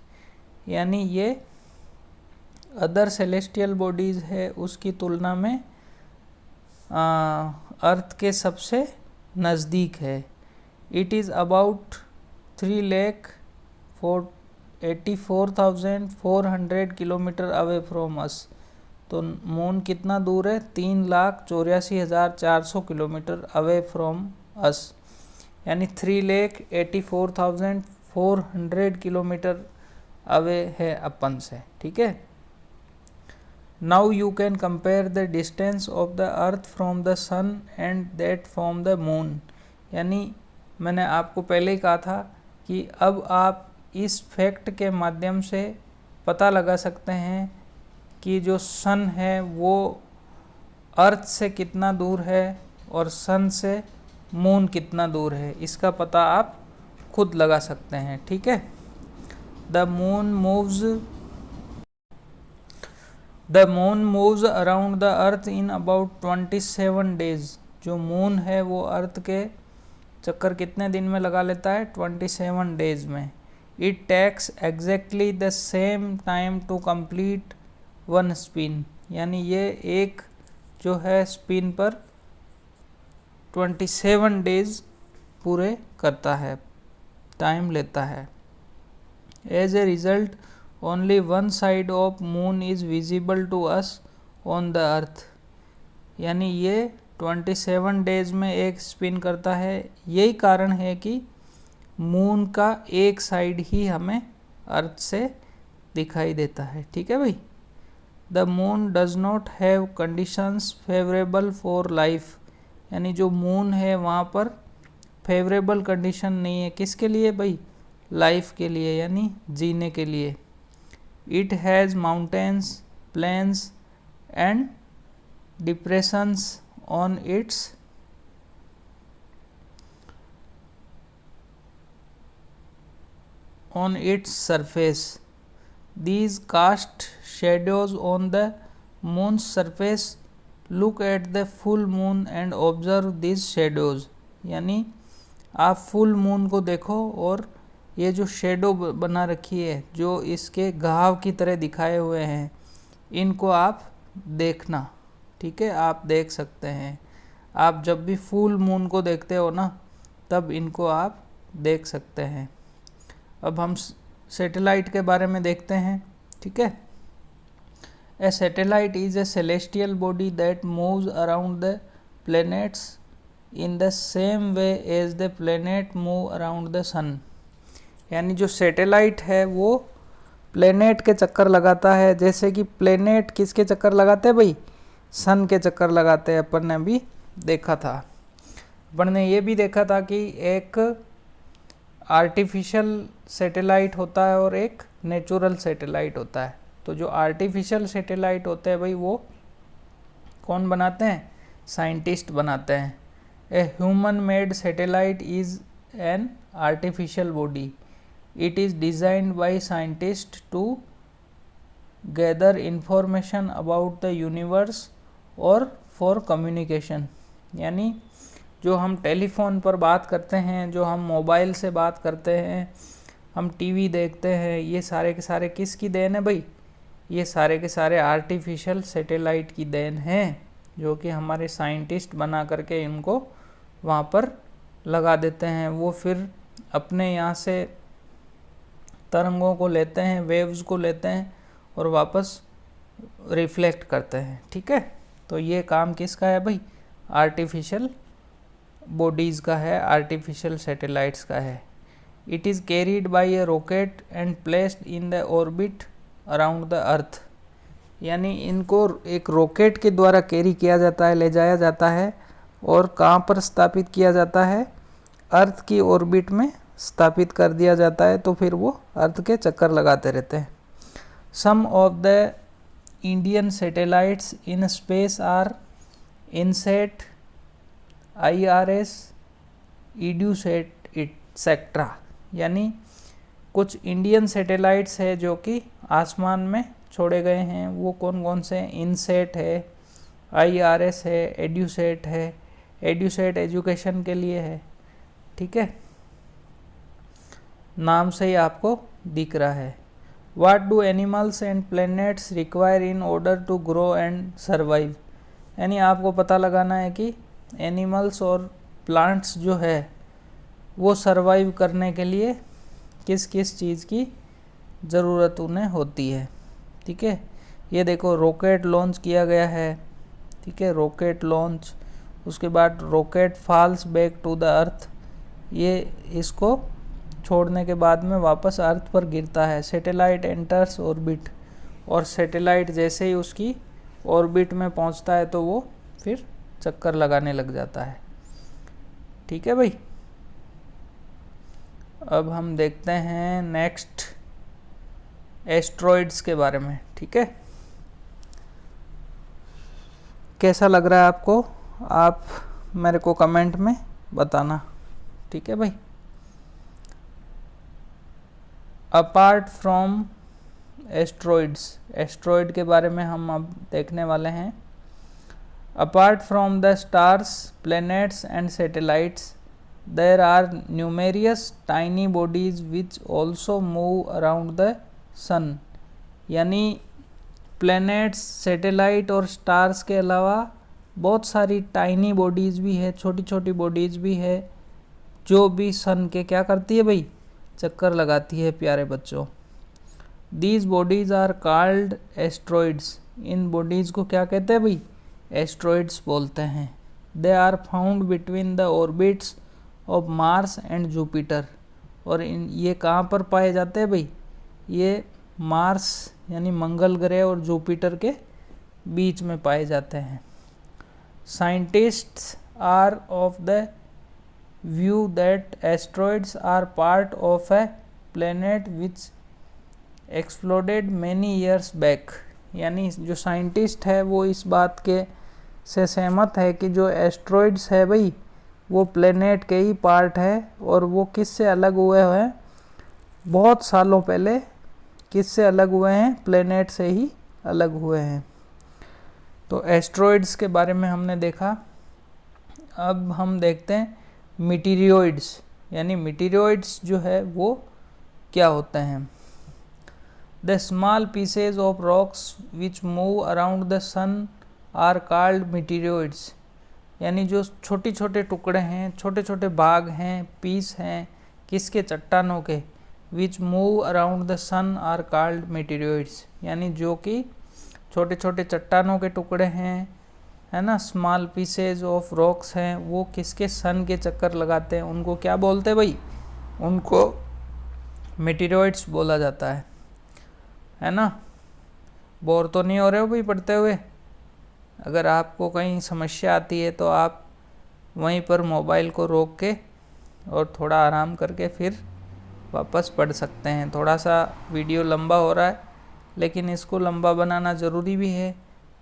यानी ये अदर सेलेस्टियल बॉडीज़ है उसकी तुलना में अर्थ के सबसे नज़दीक है। It is about 3,84,400 kilometre away from अस। तो मून कितना दूर है? 3,84,400 किलोमीटर अवे फ्रॉम अस, यानी 3,84,400 किलोमीटर अवे है अपन से। ठीक है। Now you can compare the distance of the earth from the sun and that from the moon, यानी मैंने आपको पहले ही कहा था कि अब आप इस फैक्ट के माध्यम से पता लगा सकते हैं कि जो सन है वो अर्थ से कितना दूर है और सन से मून कितना दूर है, इसका पता आप खुद लगा सकते हैं। ठीक है। The moon moves around the earth in about 27 days. जो मून है वो अर्थ के चक्कर कितने दिन में लगा लेता है? 27 डेज में। It takes exactly the same time to complete one spin, यानी ये एक जो है स्पिन पर 27 डेज पूरे करता है, टाइम लेता है। As a result only one side of moon is visible to us on the earth, यानी ये 27 डेज में एक स्पिन करता है। यही कारण है कि मून का एक साइड ही हमें अर्थ से दिखाई देता है। ठीक है भाई। The moon does not have conditions favourable for life, यानी जो मून है वहाँ पर फेवरेबल कंडीशन नहीं है। किसके लिए भाई? लाइफ के लिए, यानी जीने के लिए। It has mountains, plains and depressions on its surface. These cast shadows on the moon's surface. Look at the full moon and observe these shadows, यानी आप फुल मून को देखो और ये जो शेडो बना रखी है, जो इसके घाव की तरह दिखाए हुए हैं, इनको आप देखना। ठीक है, आप देख सकते हैं। आप जब भी फुल मून को देखते हो ना, तब इनको आप देख सकते हैं। अब हम सैटेलाइट के बारे में देखते हैं। ठीक है। A satellite is a celestial body that moves around the planets in the same way as the planet move around the sun, यानी जो सैटेलाइट है वो प्लैनेट के चक्कर लगाता है, जैसे कि प्लैनेट किसके चक्कर लगाते हैं भाई? सन के चक्कर लगाते हैं। अपन ने भी देखा था, अपन ने ये भी देखा था कि एक आर्टिफिशियल सैटेलाइट होता है और एक नेचुरल सैटेलाइट होता है। तो जो आर्टिफिशियल सैटेलाइट होते हैं भाई वो कौन बनाते हैं? साइंटिस्ट बनाते हैं। A human made satellite is an artificial body. It is designed by scientist to gather information about the universe और फॉर कम्युनिकेशन, यानी जो हम टेलीफोन पर बात करते हैं, जो हम मोबाइल से बात करते हैं, हम टीवी देखते हैं, ये सारे के सारे किसकी देन है भाई? ये सारे के सारे आर्टिफिशियल सैटेलाइट की देन है, जो कि हमारे साइंटिस्ट बना करके इनको वहाँ पर लगा देते हैं। वो फिर अपने यहाँ से तरंगों को लेते हैं, वेव्स को लेते हैं और वापस रिफ्लेक्ट करते हैं। ठीक है। तो ये काम किसका है भाई? आर्टिफिशियल बॉडीज़ का है, आर्टिफिशियल सैटेलाइट्स का है। It is carried bye A rocket and placed in the orbit around the earth, यानी इनको एक रॉकेट के द्वारा कैरी किया जाता है, ले जाया जाता है, और कहाँ पर स्थापित किया जाता है? अर्थ की ऑर्बिट में स्थापित कर दिया जाता है। तो फिर वो अर्थ के चक्कर लगाते रहते हैं। Some of the Indian satellites in space are INSAT IRS, EDUSAT etcetera. यानी कुछ इंडियन सैटेलाइट्स है जो कि आसमान में छोड़े गए हैं। वो कौन कौन से? इनसेट है, IRS है, एड्यूसेट है। एड्यूसेट एजुकेशन के लिए है, ठीक है, नाम से ही आपको दिख रहा है। What do animals and planets require in order to grow and survive? यानी आपको पता लगाना है कि एनिमल्स और प्लांट्स जो है वो सरवाइव करने के लिए किस किस चीज़ की ज़रूरत उन्हें होती है, ठीक है। ये देखो रॉकेट लॉन्च किया गया है, ठीक है, रॉकेट लॉन्च। उसके बाद rocket falls back to the earth, ये इसको छोड़ने के बाद में वापस अर्थ पर गिरता है। सैटेलाइट एंटर्स ऑर्बिट, और सैटेलाइट जैसे ही उसकी ऑर्बिट में पहुंचता है तो वो फिर चक्कर लगाने लग जाता है, ठीक है भाई। अब हम देखते हैं नेक्स्ट एस्ट्रॉइड्स के बारे में, ठीक है। कैसा लग रहा है आपको? आप मेरे को कमेंट में बताना, ठीक है भाई। अपार्ट फ्रॉम एस्ट्रॉइड्स, एस्ट्रॉइड के बारे में हम अब देखने वाले हैं। Apart from the stars, planets and satellites, there are numerous tiny bodies which also move around the sun. यानी प्लैनेट्स, सैटेलाइट और स्टार्स के अलावा बहुत सारी टाइनी बॉडीज़ भी है, छोटी छोटी बॉडीज़ भी है, जो भी सन के क्या करती है भाई? चक्कर लगाती है प्यारे बच्चों। These bodies are called asteroids. इन बॉडीज़ को क्या कहते हैं भाई? एस्ट्रॉइड्स बोलते हैं। They are found between the orbits of Mars and Jupiter. और ये कहाँ पर पाए जाते हैं भाई? ये मार्स यानी मंगल ग्रह और जुपिटर के बीच में पाए जाते हैं। Scientists are of the view that asteroids are part of a planet which exploded many years back। यानी जो साइंटिस्ट है वो इस बात के से सहमत है कि जो एस्ट्रॉइड्स है भाई वो प्लेनेट के ही पार्ट है, और वो किससे अलग हुए हैं? बहुत सालों पहले किससे अलग हुए हैं? प्लेनेट से ही अलग हुए हैं। तो एस्ट्रॉइड्स के बारे में हमने देखा। अब हम देखते हैं मीटीरियोइड्स। यानी मीटीरियोइड्स जो है वो क्या होते हैं? The small pieces of rocks which move around the sun are called meteoroids. यानी जो छोटे छोटे टुकड़े हैं, छोटे छोटे भाग हैं, पीस हैं, किसके? चट्टानों के। Which move around the sun are called meteoroids. यानी जो कि छोटे छोटे चट्टानों के टुकड़े हैं, है ना, स्मॉल पीसेज ऑफ रॉक्स हैं, वो किसके? सन के चक्कर लगाते हैं। उनको क्या बोलते हैं भाई? उनको मीटीरियोइड्स बोला जाता है ना। बोर तो नहीं हो रहे हो भाई पढ़ते हुए? अगर आपको कहीं समस्या आती है तो आप वहीं पर मोबाइल को रोक के और थोड़ा आराम करके फिर वापस पढ़ सकते हैं। थोड़ा सा वीडियो लंबा हो रहा है, लेकिन इसको लंबा बनाना ज़रूरी भी है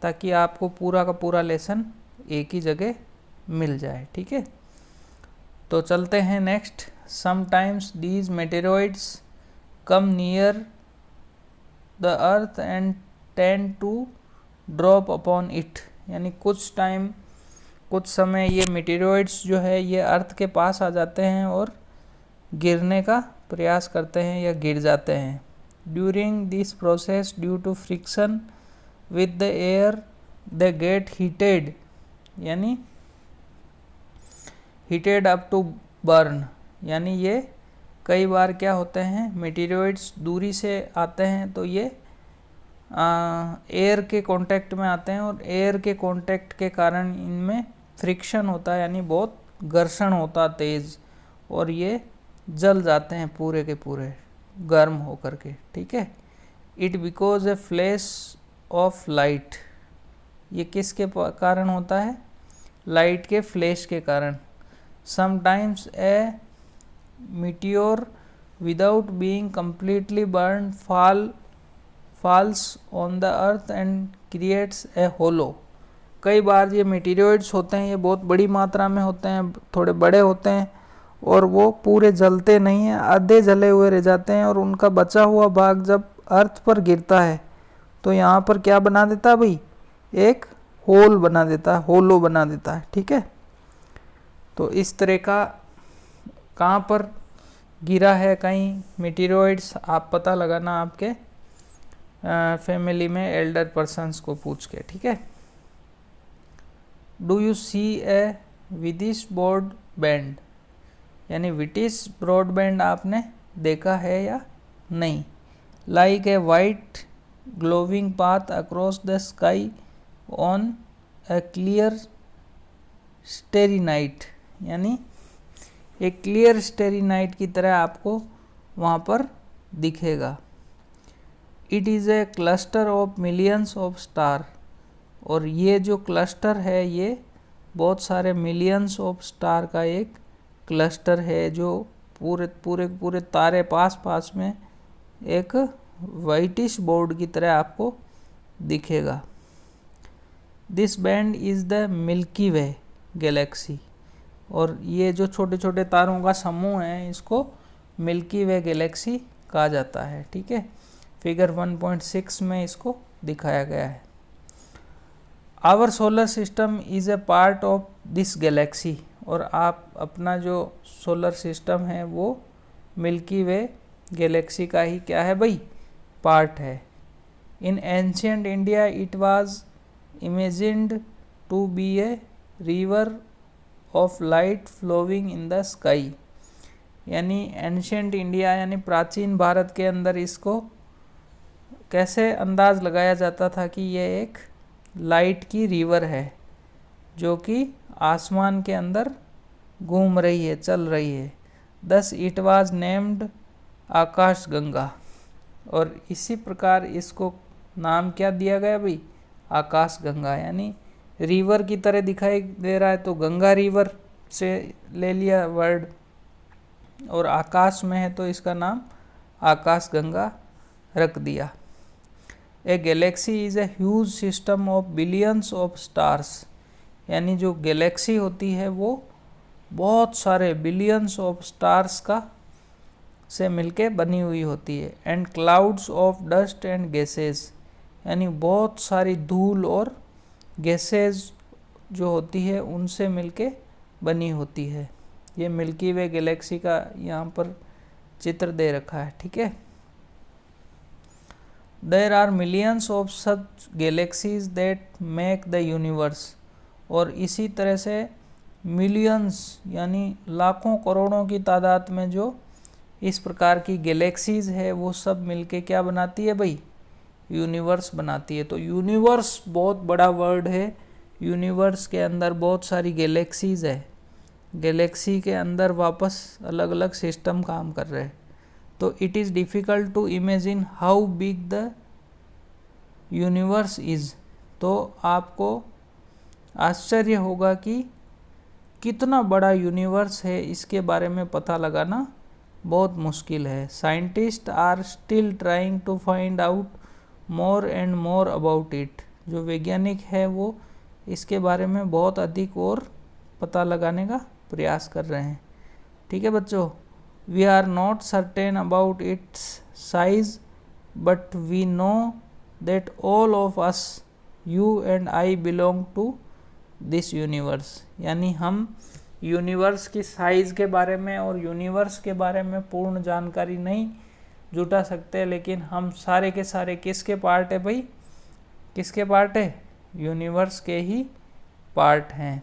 ताकि आपको पूरा का पूरा लेसन एक ही जगह मिल जाए, ठीक है। तो चलते हैं next. Sometimes these meteoroids come near the earth and tend to drop upon it. यानी कुछ समय ये मेटेरॉइड्स जो है ये अर्थ के पास आ जाते हैं और गिरने का प्रयास करते हैं या गिर जाते हैं। During this process due to friction with the air they get heated, यानी heated up to burn। यानी ये कई बार क्या होते हैं, मेटीरियोइड्स दूरी से आते हैं तो ये एयर के कांटेक्ट में आते हैं, और एयर के कांटेक्ट के कारण इनमें फ्रिक्शन होता है, यानी बहुत घर्षण होता है तेज़, और ये जल जाते हैं पूरे के पूरे गर्म होकर के, ठीक है। It because A flash of light. ये किसके कारण होता है? लाइट के फ्लैश के कारण। Sometimes a meteor without being completely burned falls on the earth and creates a hollow। कई बार ये मीटेरॉइड्स होते हैं, ये बहुत बड़ी मात्रा में होते हैं, थोड़े बड़े होते हैं और वो पूरे जलते नहीं हैं, आधे जले हुए रह जाते हैं और उनका बचा हुआ भाग जब अर्थ पर गिरता है तो यहाँ पर क्या बना देता है भाई, एक होल बना देता है, होलो बना देता है। ठीक है, तो इस तरह का कहाँ पर गिरा है कहीं मीटेरॉइड्स, आप पता लगाना आपके फैमिली में एल्डर पर्सन्स को पूछ के। ठीक है, do you see a whitish broadband, यानी विटिश ब्रॉडबैंड आपने देखा है या नहीं। Like a white glowing path across the sky on a clear starry night, यानी एक क्लियर स्टेरी नाइट की तरह आपको वहाँ पर दिखेगा। It is A cluster of millions of star, और ये जो क्लस्टर है ये बहुत सारे मिलियंस ऑफ स्टार का एक क्लस्टर है जो पूरे पूरे पूरे तारे पास पास में एक वाइटिश बोर्ड की तरह आपको दिखेगा। This band is the milky way Galaxy, और ये जो छोटे छोटे तारों का समूह है इसको मिल्की वे गैलेक्सी कहा जाता है। ठीक है, फिगर 1.6 में इसको दिखाया गया है। Our solar system is a part of this galaxy, और आप अपना जो सोलर सिस्टम है वो मिल्की वे गैलेक्सी का ही क्या है भाई, पार्ट है। In ancient India it was imagined to be a river of light flowing in the sky, यानी एंशियंट इंडिया यानी प्राचीन भारत के अंदर इसको कैसे अंदाज लगाया जाता था कि ये एक लाइट की रिवर है जो कि आसमान के अंदर घूम रही है, चल रही है। दस इट वाज नेम्ड आकाश गंगा, और इसी प्रकार इसको नाम क्या दिया गया भाई, आकाश गंगा, यानी रिवर की तरह दिखाई दे रहा है तो गंगा रिवर से ले लिया वर्ड, और आकाश में है तो इसका नाम आकाश गंगा रख दिया। ए Galaxy is a huge system of billions of stars, यानी जो गैलेक्सी होती है वो बहुत सारे बिलियंस ऑफ स्टार्स का से मिलके बनी हुई होती है। And clouds of dust and gases, यानी बहुत सारी धूल और गैसेस जो होती है उनसे मिलके बनी होती है। ये मिल्की वे गैलेक्सी का यहाँ पर चित्र दे रखा है। ठीक है, there are millions of such galaxies that make the universe, और इसी तरह से मिलियंस यानी लाखों करोड़ों की तादाद में जो इस प्रकार की गैलेक्सीज है वो सब मिलके क्या बनाती है भाई, यूनिवर्स बनाती है। तो यूनिवर्स बहुत बड़ा वर्ड है, यूनिवर्स के अंदर बहुत सारी गैलेक्सीज है, गैलेक्सी के अंदर वापस अलग अलग सिस्टम काम कर रहे हैं। तो it is difficult to imagine how big the universe is, तो आपको आश्चर्य होगा कि कितना बड़ा यूनिवर्स है, इसके बारे में पता लगाना बहुत मुश्किल है। Scientist are still trying to find out more and more about it, जो वैज्ञानिक है वो इसके बारे में बहुत अधिक और पता लगाने का प्रयास कर रहे हैं। ठीक है बच्चों, we are not certain about its size but we know that all of us, you and I, belong to this universe, यानी हम यूनिवर्स की साइज़ के बारे में और यूनिवर्स के बारे में पूर्ण जानकारी नहीं जुटा सकते, लेकिन हम सारे के सारे किसके पार्ट है भाई, किसके पार्ट है, यूनिवर्स के ही पार्ट हैं।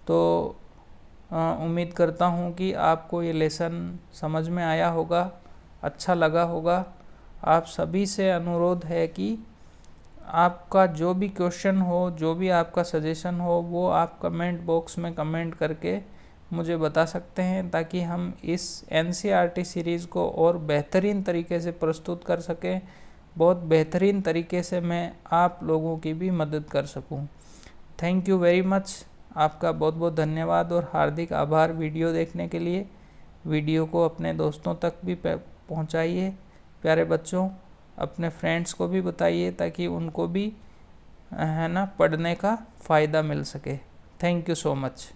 तो उम्मीद करता हूँ कि आपको ये लेसन समझ में आया होगा, अच्छा लगा होगा। आप सभी से अनुरोध है कि आपका जो भी क्वेश्चन हो, जो भी आपका सजेशन हो, वो आप कमेंट बॉक्स में कमेंट करके मुझे बता सकते हैं, ताकि हम इस NCERT सीरीज़ को और बेहतरीन तरीके से प्रस्तुत कर सकें, बहुत बेहतरीन तरीके से मैं आप लोगों की भी मदद कर सकूं। थैंक यू वेरी मच, आपका बहुत बहुत धन्यवाद और हार्दिक आभार वीडियो देखने के लिए। वीडियो को अपने दोस्तों तक भी पहुंचाइए। प्यारे बच्चों, अपने फ्रेंड्स को भी बताइए ताकि उनको भी है ना, पढ़ने का फ़ायदा मिल सके। Thank you so much.